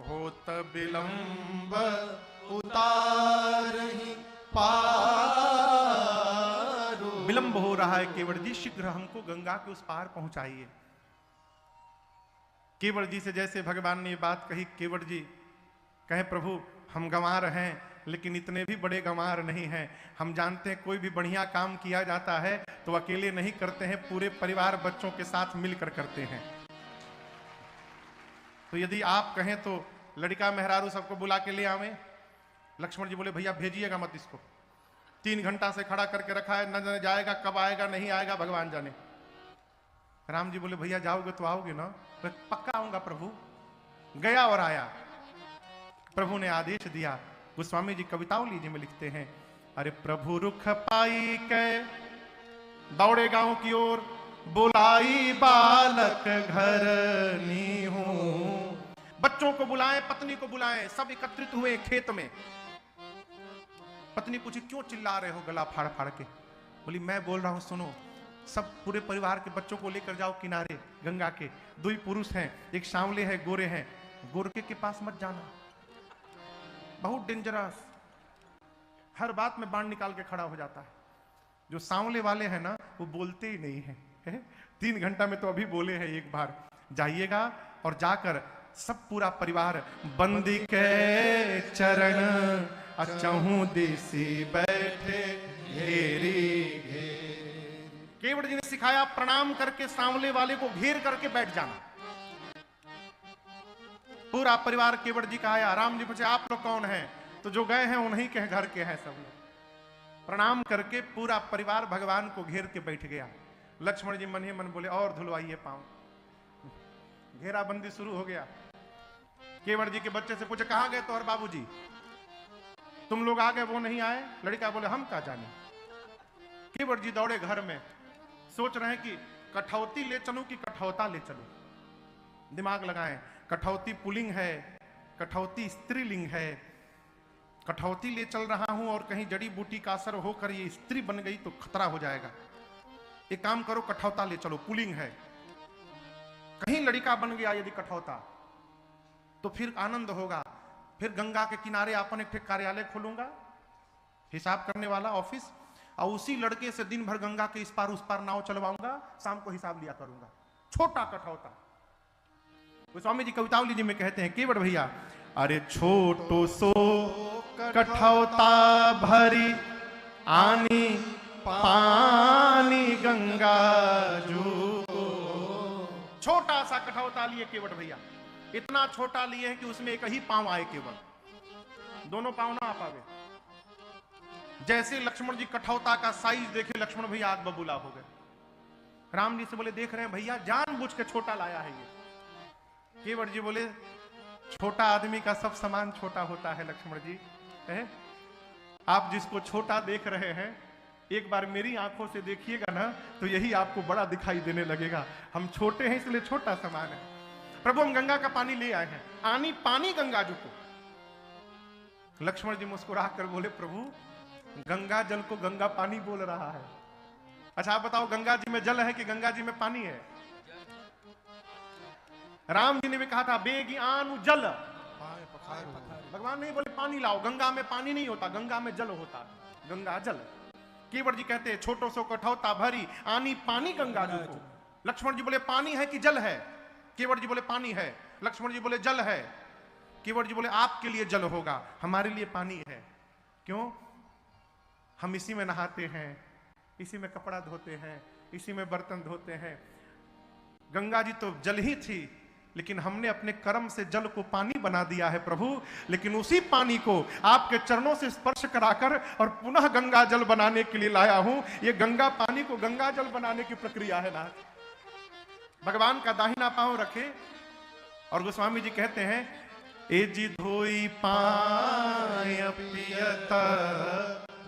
होत विलंब उतारहि पारो, विलंब हो रहा है केवट जी, शीघ्र हमको गंगा के उस पार पहुंचाइए। केवट जी से जैसे भगवान ने ये बात कही, केवट जी कहे, प्रभु हम गंवार हैं लेकिन इतने भी बड़े गंवार नहीं हैं, हम जानते हैं कोई भी बढ़िया काम किया जाता है तो अकेले नहीं करते हैं, पूरे परिवार बच्चों के साथ मिलकर करते हैं। तो यदि आप कहें तो लड़का मेहरारू सबको बुला के ले आवे। लक्ष्मण जी बोले, भैया भेजिएगा मत इसको, 3 घंटा से खड़ा करके रखा है, न जाएगा, कब आएगा नहीं आएगा भगवान जाने। राम जी बोले, भैया जाओगे तो आओगे ना? मैं पक्का आऊंगा प्रभु। गया और आया। प्रभु ने आदेश दिया। गोस्वामी जी कवितावली जी में लिखते हैं, अरे प्रभु रुख पाई के दौड़े गांव की ओर, बुलाई बालक घर नी हूं। बच्चों को बुलाएं, पत्नी को बुलाएं, सब एकत्रित हुए खेत में। पत्नी पूछी, क्यों चिल्ला रहे हो गला फाड़ फाड़ के? बोली, मैं बोल रहा हूं सुनो, सब पूरे परिवार के बच्चों को लेकर जाओ किनारे गंगा के। 2 पुरुष हैं, एक सांवले है, गोरे हैं, गोरके के पास मत जाना, बहुत डेंजरस, हर बात में बाण निकाल के खड़ा हो जाता है। जो सांवले वाले हैं ना वो बोलते ही नहीं है, 3 घंटा में तो अभी बोले हैं एक बार। जाइएगा और जाकर सब पूरा परिवार बंदी के चरण अचहु देसी बैठे घेरी घेर। केवट जी ने सिखाया प्रणाम करके सांवले वाले को घेर करके बैठ जाना। पूरा परिवार केवट जी का आया। राम जी पूछे, आप लोग कौन हैं? तो जो गए हैं उन्हीं के घर के हैं सब लोग। प्रणाम करके पूरा परिवार भगवान को घेर के बैठ गया। लक्ष्मण जी मन ही मन बोले, और धुलवाइए पांव। घेराबंदी शुरू हो गया। केवट जी के बच्चे से पूछे, कहां गए तो और बाबूजी? तुम लोग आ गए, वो नहीं आए। लड़का बोले, हम क्या जाने। केवट जी दौड़े घर में, सोच रहे हैं कि कठौती ले चलूं कि कठौता ले चलूं। दिमाग लगाएं, कठौती पुल्लिंग है, कठौती स्त्रीलिंग है। कठौती ले चल रहा हूं और कहीं जड़ी बूटी का असर होकर ये स्त्री बन गई तो खतरा हो जाएगा। एक काम करो, कठौता ले चलो, पुल्लिंग है। कहीं लड़का बन गया यदि कठौता, तो फिर आनंद होगा। फिर गंगा के किनारे अपन एक कार्यालय खोलूंगा, हिसाब करने वाला ऑफिस, और उसी लड़के से दिन भर गंगा के इस पार उस पार नाव चलवाऊंगा, शाम को हिसाब लिया करूंगा। छोटा कठौता। गोस्वामी जी कवितावली जी में कहते हैं, केवट भैया, अरे छोटो सो कठौता भरी आनी पानी गंगा जू। छोटा सा कठौता लिए केवट भैया, इतना छोटा लिए है कि उसमें एक ही पांव आए, केवल दोनों पांव ना आ पावे। जैसे लक्ष्मण जी कठौता का साइज देखे, लक्ष्मण भैया आग बबूला हो गए। राम जी से बोले, देख रहे हैं भैया, जानबूझ के छोटा लाया है ये। केवट जी बोले, छोटा आदमी का सब सामान छोटा होता है लक्ष्मण जी, है? आप जिसको छोटा देख रहे हैं, एक बार मेरी आंखों से देखिएगा ना, तो यही आपको बड़ा दिखाई देने लगेगा। हम छोटे हैं इसलिए छोटा सामान है। प्रभु हम गंगा का पानी ले आए हैं, आनी पानी गंगा जी को। लक्ष्मण जी मुस्कुरा कर बोले, प्रभु गंगा जल को गंगा पानी बोल रहा है। अच्छा आप बताओ, गंगा जी में जल है कि गंगा जी में पानी है? राम जी ने भी कहा था, बेगी आनु जल, भगवान नहीं बोले पानी लाओ, गंगा में पानी नहीं होता, गंगा में जल होता, गंगा जल। केवट जी कहते हैं, छोटो सो कठौता भरी, आनी पानी गंगा जी को। लक्ष्मण जी बोले, पानी है कि जल है? केवट जी बोले, पानी है। लक्ष्मण जी बोले, जल है। केवट जी बोले, आपके लिए जल होगा, हमारे लिए पानी है। क्यों? हम इसी में नहाते हैं, इसी में कपड़ा धोते हैं, इसी में बर्तन धोते हैं। गंगा जी तो जल ही थी, लेकिन हमने अपने कर्म से जल को पानी बना दिया है प्रभु। लेकिन उसी पानी को आपके चरणों से स्पर्श कराकर और पुनः गंगा जल बनाने के लिए लाया हूं। ये गंगा पानी को गंगा जल बनाने की प्रक्रिया है ना। भगवान का दाहिना पांव रखे और गोस्वामी जी कहते हैं, ए जी धोई पाय पियत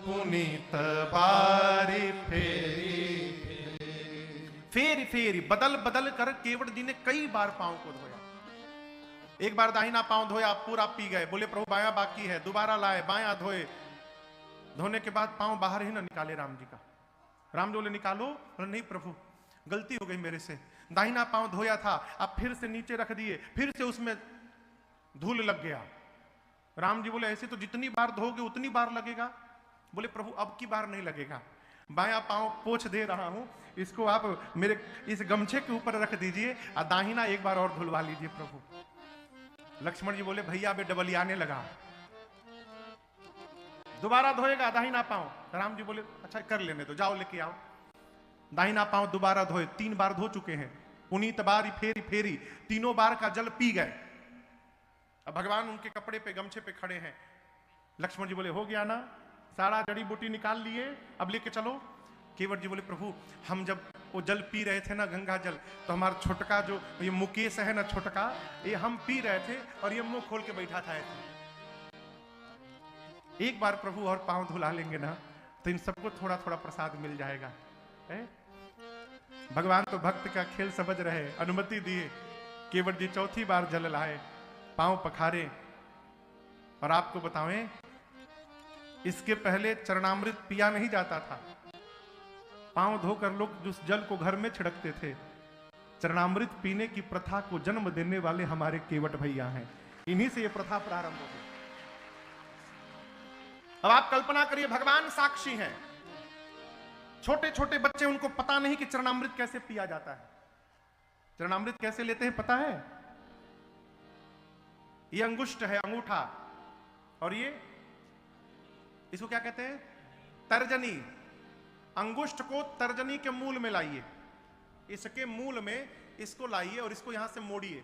पुनीत बारी फेरी। फेरी फेरी बदल बदल कर केवट जी ने कई बार पांव को धोया। एक बार दाहिना पांव धोया, पूरा पी गए, बोले प्रभु बायां बाकी है, दोबारा लाए, बायां धोए। धोने के बाद पांव बाहर ही ना निकाले राम जी का। राम जी बोले, निकालो। बोले, नहीं प्रभु गलती हो गई मेरे से, दाहिना पांव धोया था, अब फिर से नीचे रख दिए, फिर से उसमें धूल लग गया। राम जी बोले, ऐसे तो जितनी बार धोगे उतनी बार लगेगा। बोले प्रभु अब की बार नहीं लगेगा, बायां पांव पोंछ दे रहा हूं, इसको आप मेरे इस गमछे के ऊपर रख दीजिए और दाहिना एक बार और धुलवा लीजिए प्रभु। लक्ष्मण जी बोले, भैया बे डबलियाने लगा, दोबारा धोएगा दाहिना पांव? राम जी बोले, अच्छा कर लेने दो, जाओ लेके आओ। दाहिना पांव दोबारा धोए, 3 बार धो चुके हैं। पुनीत बारी फेरी फेरी, तीनों बार का जल पी गए। अब भगवान उनके कपड़े पे गमछे पे खड़े हैं। लक्ष्मण जी बोले, हो गया ना, सारा जड़ी बूटी निकाल लिए, अब लेके चलो। केवट जी बोले, प्रभु हम जब वो जल पी रहे थे ना गंगा जल, तो हमारा छोटका जो ये मुकेश है ना छोटका, ये हम पी रहे थे और ये मुंह खोल के बैठा था ऐसे। एक बार प्रभु और पांव धुला लेंगे ना, तो इन सबको थोड़ा थोड़ा प्रसाद मिल जाएगा। भगवान तो भक्त का खेल समझ रहे, अनुमति दिए। केवट जी चौथी बार जल लाए, पांव पखारे। और आपको बताएं, इसके पहले चरणामृत पिया नहीं जाता था। पांव धोकर लोग उस जल को घर में छिड़कते थे। चरणामृत पीने की प्रथा को जन्म देने वाले हमारे केवट भैया हैं, इन्हीं से यह प्रथा प्रारंभ हो गई। अब आप कल्पना करिए, भगवान साक्षी हैं, छोटे छोटे बच्चे, उनको पता नहीं कि चरणामृत कैसे पिया जाता है। चरणामृत कैसे लेते हैं पता है? ये अंगुष्ठ है, अंगूठा, और ये इसको क्या कहते हैं? तर्जनी। अंगुष्ठ को तर्जनी के मूल में लाइए, इसके मूल में इसको लाइए और इसको यहां से मोड़िए,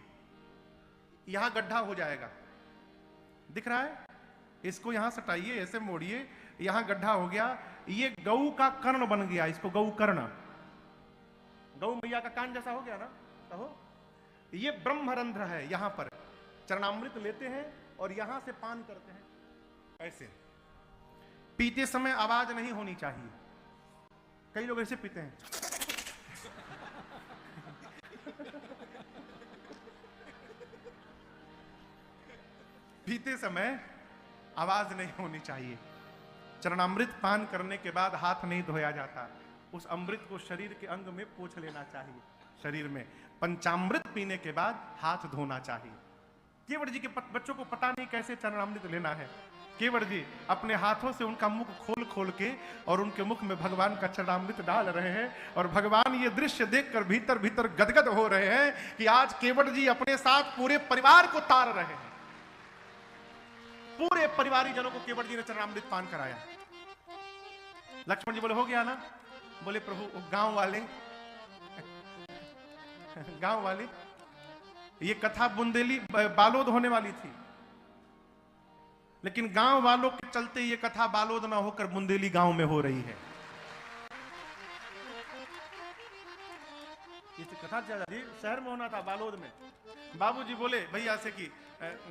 यहां गड्ढा हो जाएगा, दिख रहा है? इसको यहां सटाइए, ऐसे मोड़िए, यहां गड्ढा हो गया। ये गऊ का कर्ण बन गया, इसको गऊ कर्ण, गऊ मैया का कान जैसा हो गया ना, कहो। ये ब्रह्मरंध्र है, यहां पर चरणामृत लेते हैं और यहां से पान करते हैं। ऐसे पीते समय आवाज नहीं होनी चाहिए। कई लोग ऐसे पीते हैं, पीते समय आवाज नहीं होनी चाहिए। चरणामृत पान करने के बाद हाथ नहीं धोया जाता, उस अमृत को शरीर के अंग में पोंछ लेना चाहिए। शरीर में पंचामृत पीने के बाद हाथ धोना चाहिए। केवट जी के बच्चों को पता नहीं कैसे चरणामृत लेना है। केवट जी अपने हाथों से उनका मुख खोल खोल के और उनके मुख में भगवान का चरणामृत डाल रहे हैं, और भगवान ये दृश्य देखकर भीतर भीतर गदगद हो रहे हैं कि आज केवट जी अपने साथ पूरे परिवार को तार रहे हैं। पूरे परिवारी जनों को केवट जी ने चरणामृत पान कराया। लक्ष्मण जी बोले, हो गया ना? बोले प्रभु गांव वाले ये कथा बुंदेली बालोद होने वाली थी। लेकिन गांव वालों के चलते ये कथा बालोद ना होकर बुंदेली गांव में हो रही है। ये कथा जी शहर में होना था, बालोद में। बाबूजी बोले भैया से कि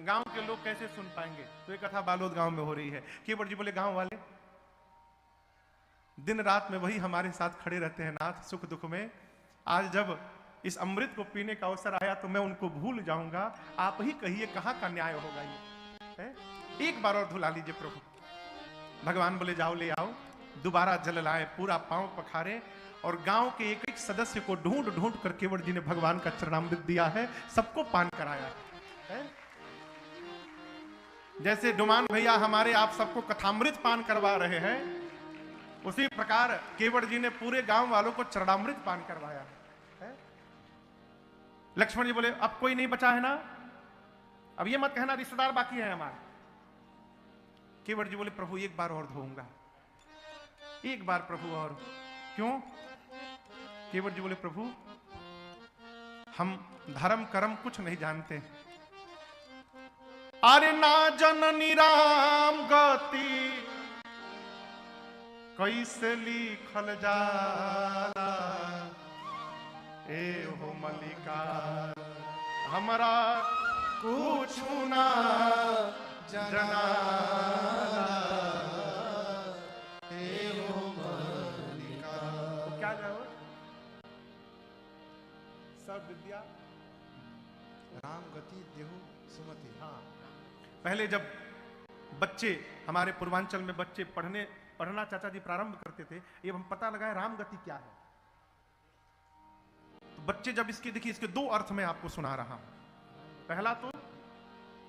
गांव के लोग कैसे सुन पाएंगे, तो ये कथा बालोद गांव में हो रही है। केवट जी बोले गांव वाले दिन रात में वही हमारे साथ खड़े रहते हैं नाथ, सुख दुख में। आज जब इस अमृत को पीने का अवसर आया तो मैं उनको भूल जाऊंगा। आप ही कहिए कहां का न्याय होगा ये है? एक बार और धुला लीजिए प्रभु। भगवान बोले जाओ ले आओ। दोबारा जल लाए, पूरा पांव पखारे और गांव के एक एक सदस्य को ढूंढ ढूंढ कर केवट जी ने भगवान का चरणामृत दिया है, सबको पान कराया है। जैसे डुमान भैया हमारे आप सबको कथामृत पान करवा रहे हैं, उसी प्रकार केवट जी ने पूरे गांव वालों को चरणामृत पान करवाया है। लक्ष्मण जी बोले अब कोई नहीं बचा है ना, अब ये मत कहना रिश्तेदार बाकी है हमारे। केवट जी बोले प्रभु एक बार और धोऊंगा, एक बार प्रभु और। क्यों? केवट जी बोले प्रभु हम धर्म कर्म कुछ नहीं जानते। अरे ना जननी राम गति कैसे लिखल जाला, ए हो मलिका हमारा कुछ ना जना, ए हो मलिका। तो क्या जाओ सब विद्या राम गति देहु सुमति। हाँ, पहले जब बच्चे हमारे पूर्वांचल में बच्चे पढ़ना चाचा जी प्रारंभ करते थे, ये हम पता लगाए राम गति क्या है। तो बच्चे जब इसके देखिए, इसके दो अर्थ में आपको सुना रहा हूं। पहला तो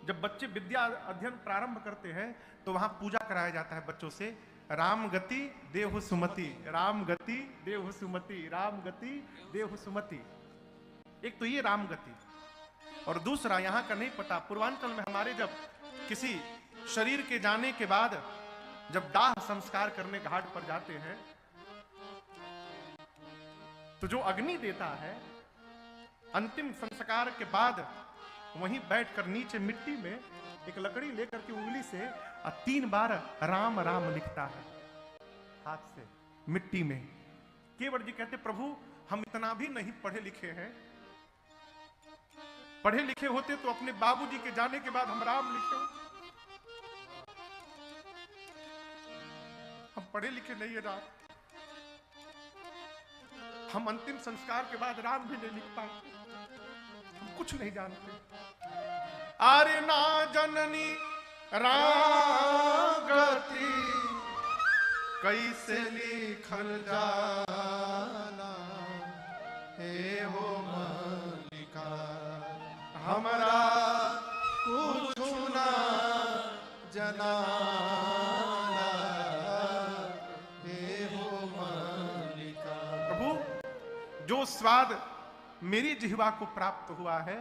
जब बच्चे विद्या अध्ययन प्रारंभ करते हैं तो वहां पूजा कराया जाता है बच्चों से, राम गति देहु सुमति, राम गति देहु सुमति, राम गति देहु सुमति। एक तो ये राम गति, और दूसरा यहां का नहीं पता, पूर्वांचल में हमारे जब किसी शरीर के जाने के बाद जब दाह संस्कार करने घाट पर जाते हैं तो जो अग्नि देता है अंतिम संस्कार के बाद वहीं बैठकर नीचे मिट्टी में एक लकड़ी लेकर के उंगली से 3 बार राम राम लिखता है हाथ से मिट्टी में। केवट जी कहते प्रभु हम इतना भी नहीं पढ़े लिखे हैं, पढ़े लिखे होते तो अपने बाबूजी के जाने के बाद हम राम लिखते। हम पढ़े लिखे नहीं है राम, हम अंतिम संस्कार के बाद राम भी नहीं लिख पाते, हम कुछ नहीं जानते। अरे ना जननी राम गति कैसे लिखल जाला, हे हो मलिका हमारा कुछ ना जना, जो स्वाद मेरी जिह्वा को प्राप्त हुआ है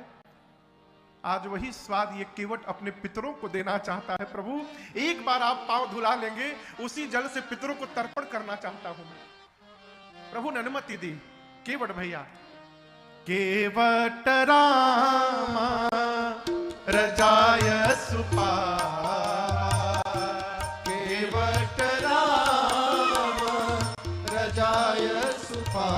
आज वही स्वाद ये केवट अपने पितरों को देना चाहता है। प्रभु एक बार आप पांव धुला लेंगे, उसी जल से पितरों को तर्पण करना चाहता हूं मैं। प्रभु ने अनुमति दी। केवट भैया केवट रामा रजाय सुपा, केवट राम रजाय सुपा,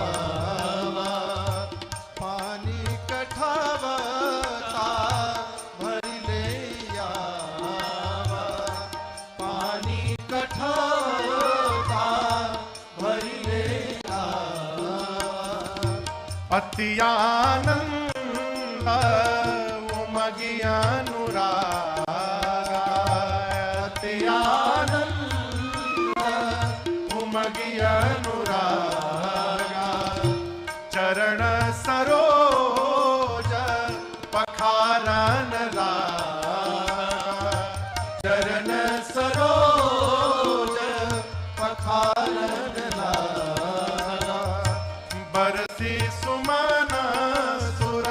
अति आनंद उमगी अनुराग, अति आनंद उमगी अनुराग, चरण सरोज पखारन लाग, चरण सरोज पखारन लाग, बरसी सुमन सुर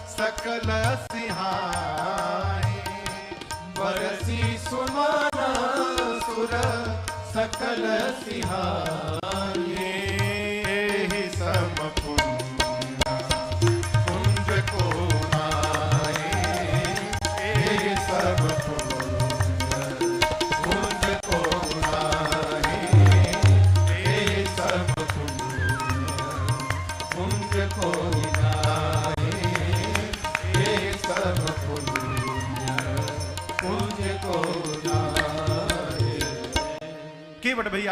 सकल सिहाई, बरसी सुमन सुर सकल सिहाई, ही सम कुंज को आए, सब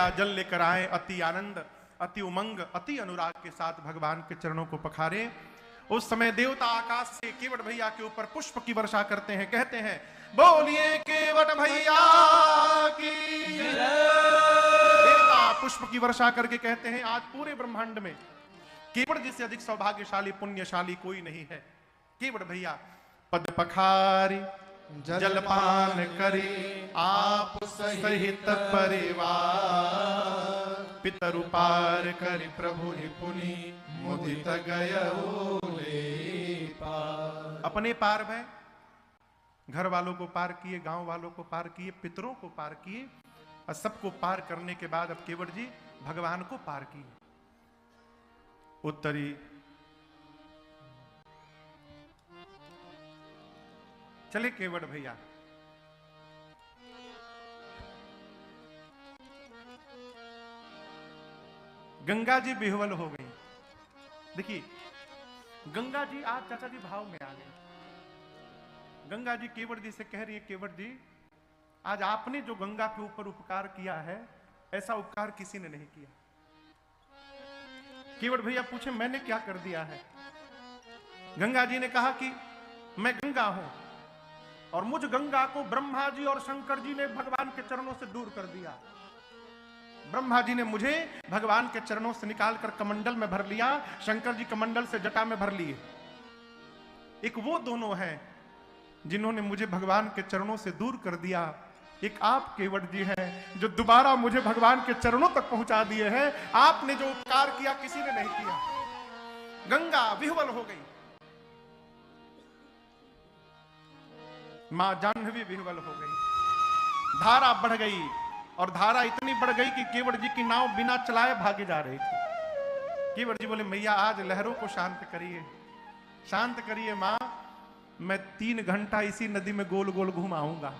भैया जल लेकर आए, अति आनंद, अति उमंग, अति अनुराग के साथ भगवान के चरणों को पखारे। उस समय देवता आकाश से केवट भैया के ऊपर पुष्प की वर्षा करते हैं, कहते हैं बोलिए केवट भैया की। देवता पुष्प की वर्षा करके कहते हैं आज पूरे ब्रह्मांड में केवट जी से अधिक सौभाग्यशाली पुण्यशाली कोई नहीं है। केवट भैया पद पखारी जलपान करी आप सहित परिवार, पितरु पार करी प्रभु पुनि मुदित गयो पार। अपने पार भय, घर वालों को पार किए, गांव वालों को पार किए, पितरों को पार किए, और सबको पार करने के बाद अब केवट जी भगवान को पार किए। उत्तरी चले केवट भैया। गंगा जी बेहवल हो गई। देखिए गंगा जी आज चाचा जी भाव में आ गए। गंगा जी केवट जी से कह रही है केवट जी आज आपने जो गंगा के ऊपर उपकार किया है ऐसा उपकार किसी ने नहीं किया। केवट भैया पूछे मैंने क्या कर दिया है? गंगा जी ने कहा कि मैं गंगा हूं और मुझ गंगा को ब्रह्मा जी और शंकर जी ने भगवान के चरणों से दूर कर दिया। ब्रह्मा जी ने मुझे भगवान के चरणों से निकालकर कमंडल में भर लिया, शंकर जी कमंडल से जटा में भर लिए। एक वो दोनों हैं जिन्होंने मुझे भगवान के चरणों से दूर कर दिया, एक आप केवट जी हैं जो दोबारा मुझे भगवान के चरणों तक पहुंचा दिए हैं। आपने जो उपकार किया किसी ने नहीं किया। गंगा विह्वल हो गई, मां जाह्नवी विह्वल हो गई, धारा बढ़ गई और धारा इतनी बढ़ गई कि केवट जी की नाव बिना चलाए भागे जा रही थी। केवट जी बोले मैया आज लहरों को शांत करिए, शांत करिए मां, मैं 3 घंटा इसी नदी में गोल गोल घुमाऊंगा,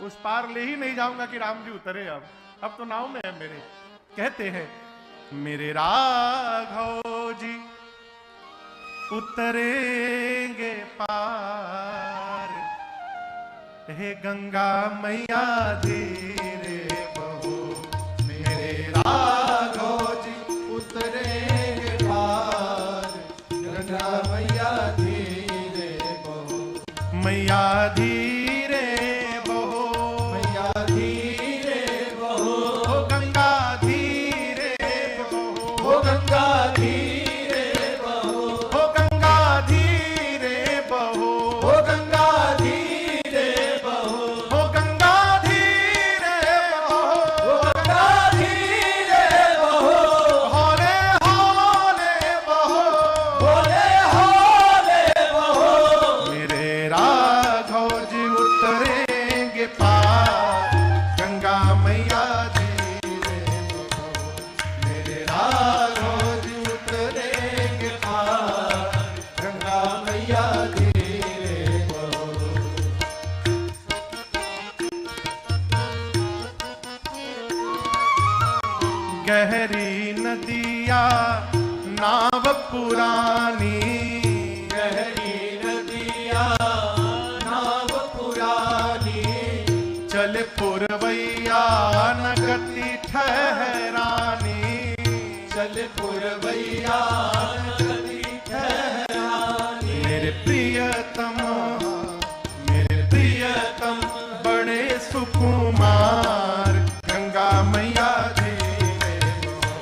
उस पार ले ही नहीं जाऊंगा कि राम जी उतरे। अब तो नाव में है मेरे। कहते हैं मेरे राघव जी उतरेंगे पार, हे गंगा मैया धीरे बहो, मेरे राघव जी उतरेंगे पार, गंगा मैया धीरे बहो, मैया धीरे बहो, मैया धीरे बहो, हो गंगा धीरे बहो, हो गंगा धीरे बहो, हो गंगा धीरे बहो, हो गंगा धीरे बहो, हो गंगा धीरे बहो, हो गंगा धीरे बहो, होले होले बहो, होले होले बहो, मेरे राघव जी उतरेंगे पार, गंगा मैया धीरे बहो, मेरे राघव जी उतरेंगे पार, गंगा मैया धीरे बहो। गहरी नदिया नाव पुरानी, गहरी नदिया नाव पुरानी, चल पुरवैया न गति ठहरानी, चल पुरवैया न गति ठहरानी, मेरे प्रियतम बड़े सुकुमार, गंगा मैया धीरे बहो,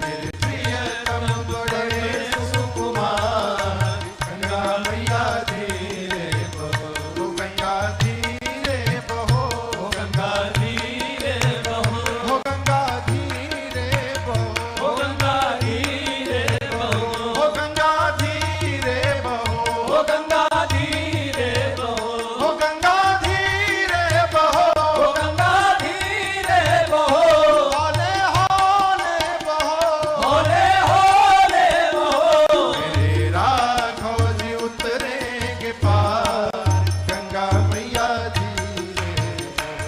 मेरे प्रियतम बड़े सुकुमार, गंगा मैया धीरे बहो, गंगा धीरे बहो, गंगा धीरे बहो, गंगा धीरे बहो, गंगा धीरे बहो, गंगा धीरे बहो, गंगा धीरे बहो, गंगा धीरे बहो, गंगा धीरे बहो, होले होले बहो, होले होले बहो, मेरे राघव जी उतरेंगे पार, गंगा मैया धीरे बहो,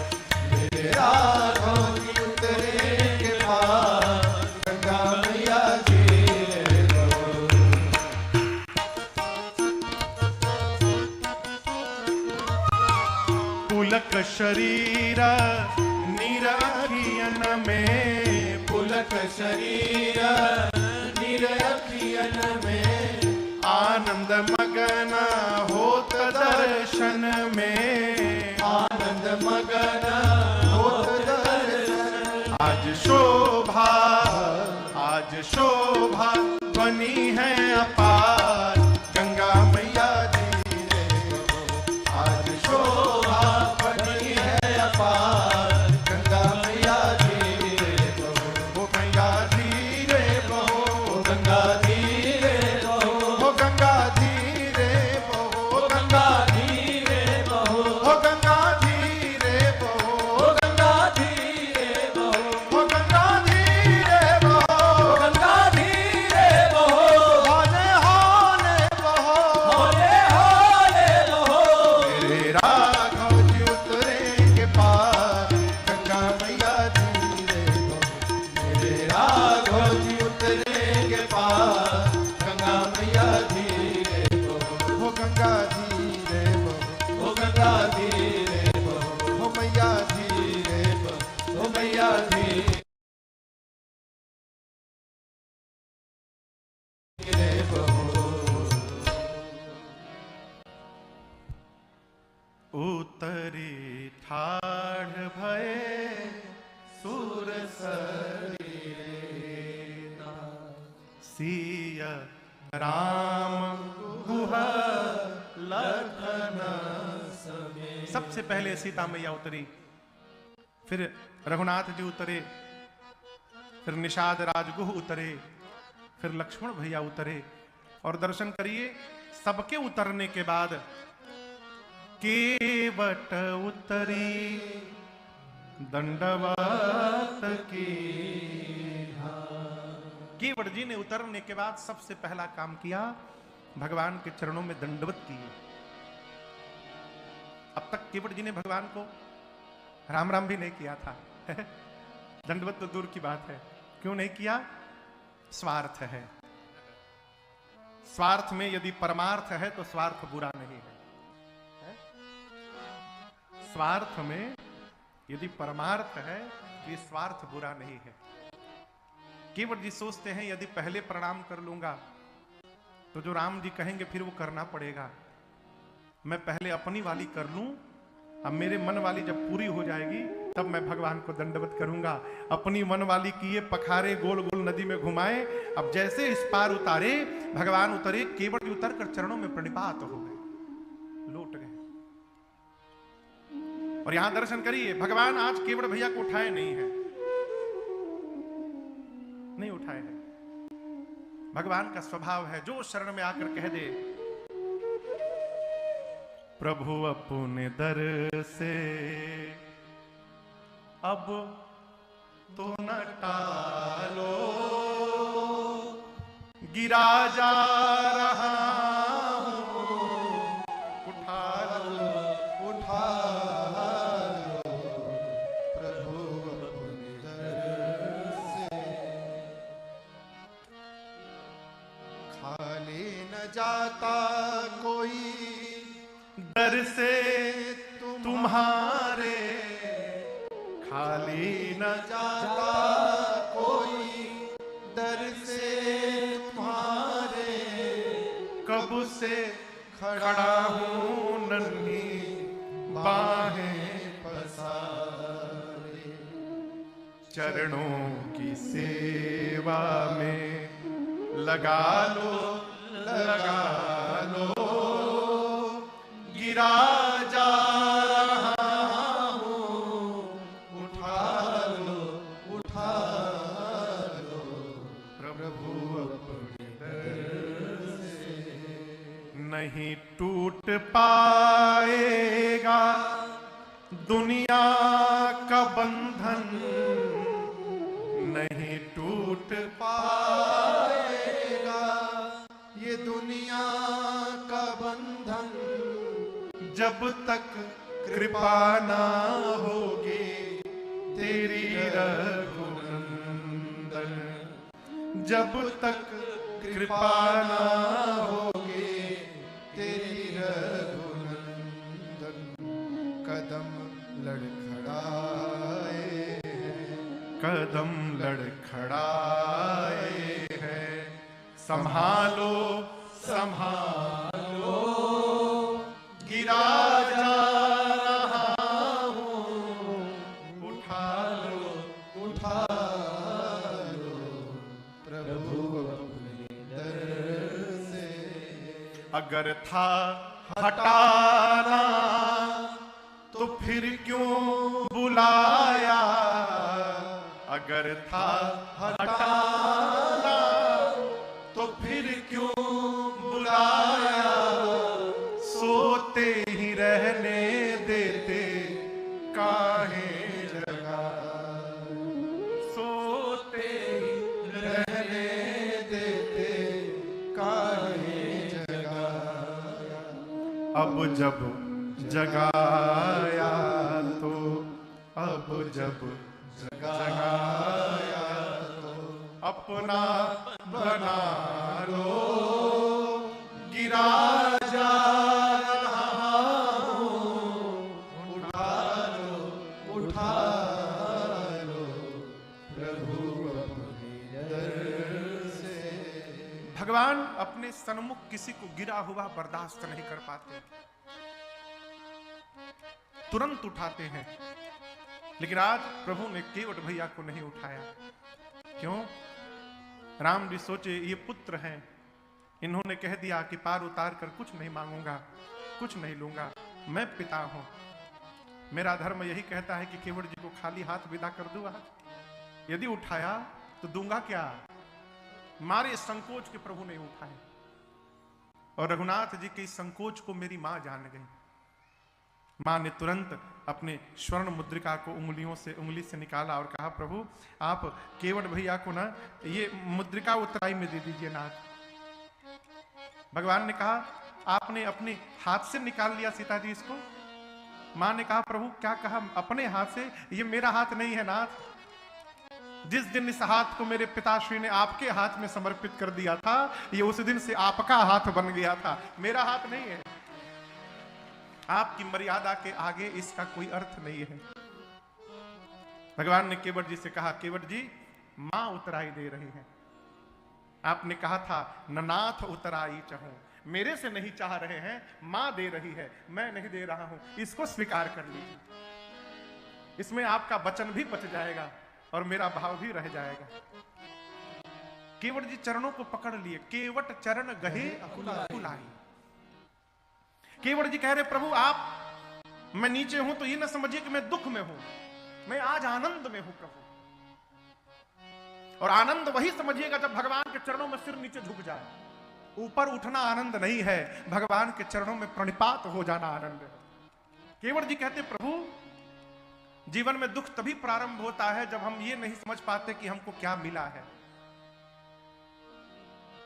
मेरे राघव जी उतरेंगे पार, गंगा मैया धीरे बहो। पुलक शरीर निराखियन में, पुलक शरीर निरखियन में, आनंद मगन होत दर्शन में, आनंद मगन होत दर्शन। आज शोभा बनी है अपार, गंगा मैया जी रे बहो। आज शोभा बनी है अपार, गंगा मैया जी रे बहो। ओ गंगा जी रे बहो, गंगा धीरे बहो, ओ गंगा जी रे बहो, गंगा धीरे बहो, ओ गंगा जी रे बहो, गंगा धीरे बहो, ओ गंगा जी रे बहो, गंगा धीरे बहो, होले होले बहो, होले होले बहो। मेरे राघव जी उतरेंगे पार, गंगा मैया जी रे बहो। मेरे राघव जी उतरेंगे पार, गंगा मैया धीरे बहो, हो गंगा जी रे बहो, ओ गंगा धीरे बहो, हो मैया जी रे बहो। ओ मैया धीरे बहो। उतरी ठाढ़ भये सुर सिय राम गुह लखन। सबसे पहले सीता मैया उतरी, फिर रघुनाथ जी उतरे, फिर निषाद राजगुह उतरे, फिर लक्ष्मण भैया उतरे। और दर्शन करिए, सबके उतरने के बाद केवट उतरी दंडवत की। केवट जी ने उतरने के बाद सबसे पहला काम किया, भगवान के चरणों में दंडवत किए। अब तक केवट जी ने भगवान को राम राम भी नहीं किया था। दंडवत तो दूर की बात है, क्यों नहीं किया? स्वार्थ है। स्वार्थ में यदि परमार्थ है तो स्वार्थ बुरा नहीं है। स्वार्थ में यदि परमार्थ है तो ये स्वार्थ बुरा नहीं है। केवट जी सोचते हैं यदि पहले प्रणाम कर लूंगा तो जो राम जी कहेंगे फिर वो करना पड़ेगा। मैं पहले अपनी वाली कर लूं, अब मेरे मन वाली जब पूरी हो जाएगी तब मैं भगवान को दंडवत करूंगा। अपनी मन वाली किए पखारे, गोल गोल नदी में घुमाए। अब जैसे इस पार उतारे, भगवान उतरे, केवट जी उतर कर चरणों में प्रणिपात हो गए, लौट गए। और यहां दर्शन करिए, भगवान आज केवट भैया को उठाए नहीं है, नहीं उठाए हैं। भगवान का स्वभाव है, जो शरण में आकर कह दे, प्रभु अपने दर से अब तो न टालो, गिरा जा रहा हूं, उठा लो, उठा लो प्रभु अपने दर से। खाली न जाता कोई दर से तुम्हारे, खाली न जाता कोई दर से तुम्हारे। कब से खड़ा हूं नन्ही बाहें पसारे। चरणों की सेवा में लगा लो, लगा लो, गिरा जा रहा हूं, उठा लो, उठा लो प्रभु अपने दर से। नहीं टूट पाएगा दुनिया का बंधन, नहीं टूट पाएगा ये दुनिया का बंधन। जब तक कृपा ना होगी तेरी रघुनंदन, जब तक कृपा ना होगी तेरी रघुनंदन। कदम लड़खड़ाए हैं, कदम लड़खड़ाए हैं, संभालो संभालो गिरा जा रहा हूं, उठा लो उठा लो प्रभु अपने दर से। अगर था हटाना तो फिर क्यों बुलाया, अगर था हटाना तो फिर क्यों बुलाया, सोते ही रहने देते काहे जगा, सोते ही रहने देते काहे जगा। अब जब जगाया तो, अब जब जगाया तो अपना बना लो, गिरा जा रहा हूं, उठा लो प्रभु अपने दर से। भगवान अपने सन्मुख किसी को गिरा हुआ बर्दाश्त नहीं कर पाते, तुरंत उठाते हैं। लेकिन आज प्रभु ने केवट भैया को नहीं उठाया। क्यों? राम जी सोचे ये पुत्र हैं, इन्होंने कह दिया कि पार उतार कर कुछ नहीं मांगूंगा, कुछ नहीं लूंगा, मैं पिता हूं। मेरा धर्म यही कहता है कि केवट जी को खाली हाथ विदा कर दूंगा। यदि उठाया तो दूंगा क्या? मारे संकोच के प्रभु नहीं उठाए। और रघुनाथ जी के इस संकोच को मेरी मां जान गई। मां ने तुरंत अपने स्वर्ण मुद्रिका को उंगली से निकाला और कहा, प्रभु आप केवट भैया को ना ये मुद्रिका उत्तराई में दे दीजिए नाथ। भगवान ने कहा, आपने अपने हाथ से निकाल लिया सीता जी इसको? मां ने कहा, प्रभु क्या कहा अपने हाथ से? ये मेरा हाथ नहीं है नाथ। जिस दिन इस हाथ को मेरे पिताश्री ने आपके हाथ में समर्पित कर दिया था, ये उस दिन से आपका हाथ बन गया था, मेरा हाथ नहीं है। आपकी मर्यादा के आगे इसका कोई अर्थ नहीं है। भगवान ने केवट जी से कहा, केवट जी मां उतराई दे रही है। आपने कहा था ननाथ उतराई चाहूं, मेरे से नहीं चाह रहे हैं, मां दे रही है, मैं नहीं दे रहा हूं, इसको स्वीकार कर लीजिए। इसमें आपका वचन भी बच जाएगा और मेरा भाव भी रह जाएगा। केवट जी चरणों को पकड़ लिए, केवट चरण गहे अकुलाई। केवट जी कह रहे, प्रभु आप, मैं नीचे हूं तो ये ना समझिए कि मैं दुख में हूं, मैं आज आनंद में हूं प्रभु। और आनंद वही समझिएगा जब भगवान के चरणों में सिर नीचे झुक जाए। ऊपर उठना आनंद नहीं है, भगवान के चरणों में प्रणिपात हो जाना आनंद है। केवट जी कहते, प्रभु जीवन में दुख तभी प्रारंभ होता है जब हम ये नहीं समझ पाते कि हमको क्या मिला है।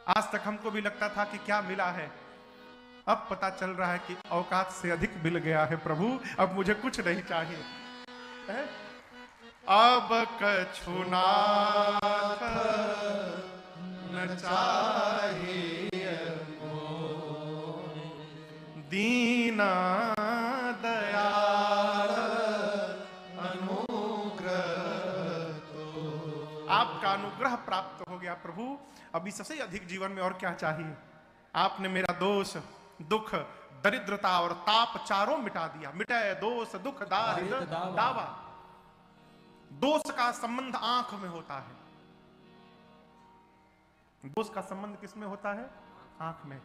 आज तक हमको भी लगता था कि क्या मिला है, अब पता चल रहा है कि औकात से अधिक मिल गया है प्रभु, अब मुझे कुछ नहीं चाहिए है? अब कछु नाथ न चाहिए दीना दयाल अनुग्रह, आपका अनुग्रह प्राप्त हो गया प्रभु, अब इससे अधिक जीवन में और क्या चाहिए? आपने मेरा दोष, दुख, दरिद्रता और ताप चारों मिटा दिया। मिटे दोष दुख दारिद्र दावा। दोष का संबंध आंख में होता है। दोष का संबंध किसमें होता है? आंख में।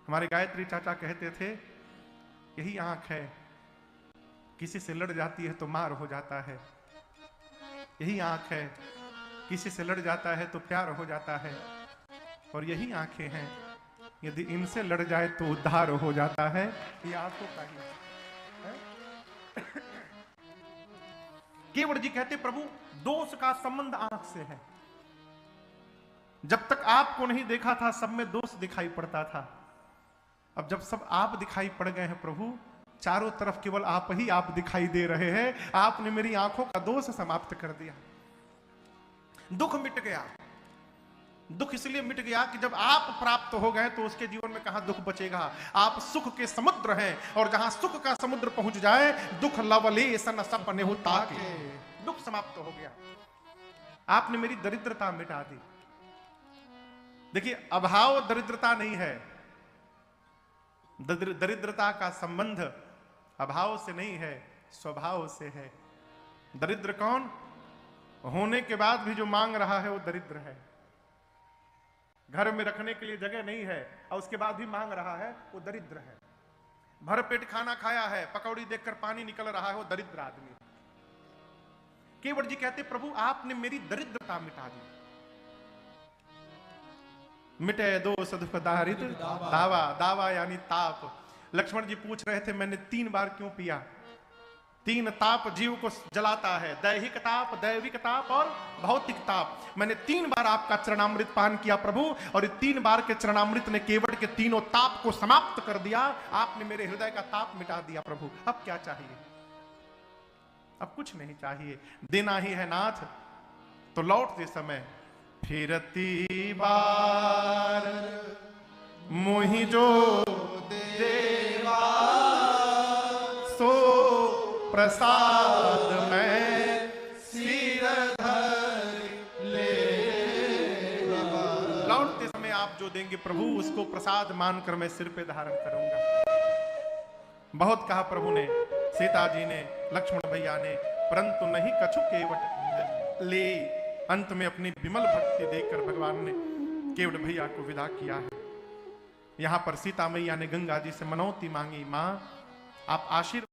हमारे गायत्री चाचा कहते थे, यही आंख है, किसी से लड़ जाती है तो मार हो जाता है। यही आंख है, किसी से लड़ जाता है तो प्यार हो जाता है। और यही आंखें हैं, यदि इनसे लड़ जाए तो उद्धार हो जाता है। ये आंखों का ही है। केवट जी कहते, प्रभु दोष का संबंध आंख से है। जब तक आपको नहीं देखा था सब में दोष दिखाई पड़ता था, अब जब सब आप दिखाई पड़ गए हैं प्रभु, चारों तरफ केवल आप ही आप दिखाई दे रहे हैं, आपने मेरी आंखों का दोष समाप्त कर दिया। दुख मिट गया। दुख इसलिए मिट गया कि जब आप प्राप्त हो गए तो उसके जीवन में कहां दुख बचेगा। आप सुख के समुद्र हैं और जहां सुख का समुद्र पहुंच जाए दुख लवलेशन सपने होता के। दुख समाप्त हो गया, आपने मेरी दरिद्रता मिटा दी। देखिए, अभाव दरिद्रता नहीं है, दरिद्रता का संबंध अभाव से नहीं है, स्वभाव से है। दरिद्र कौन? होने के बाद भी जो मांग रहा है वो दरिद्र है। घर में रखने के लिए जगह नहीं है और उसके बाद भी मांग रहा है, वो दरिद्र है। भर पेट खाना खाया है, पकौड़ी देखकर पानी निकल रहा है, वो दरिद्र आदमी। केवट जी कहते, प्रभु आपने मेरी दरिद्रता मिटा दी। मिटे दोष दुख दारिद्र दावा, दावा यानी ताप। लक्ष्मण जी पूछ रहे थे, मैंने 3 बार क्यों पिया? 3 ताप जीव को जलाता है, दैहिक ताप, दैविक ताप और भौतिक ताप। मैंने 3 बार आपका चरणामृत पान किया प्रभु, और 3 बार के चरणामृत ने केवट के तीनों ताप को समाप्त कर दिया। आपने मेरे हृदय का ताप मिटा दिया प्रभु, अब क्या चाहिए? अब कुछ नहीं चाहिए, देना ही है नाथ। तो लौटते समय, फिरती बार मोहि जो देवा, सो प्रसाद में सिर धर ले। लौटते समय आप जो देंगे प्रभु, उसको प्रसाद मानकर मैं सिर पे धारण करूंगा। बहुत कहा प्रभु ने, सीता जी ने, लक्ष्मण भैया ने, परंतु नहीं कछु केवट ले। अंत में अपनी विमल भक्ति देखकर भगवान ने केवट भैया को विदा किया है। यहां पर सीता मैया ने गंगा जी से मनौती मांगी, मां आप आशीर्वाद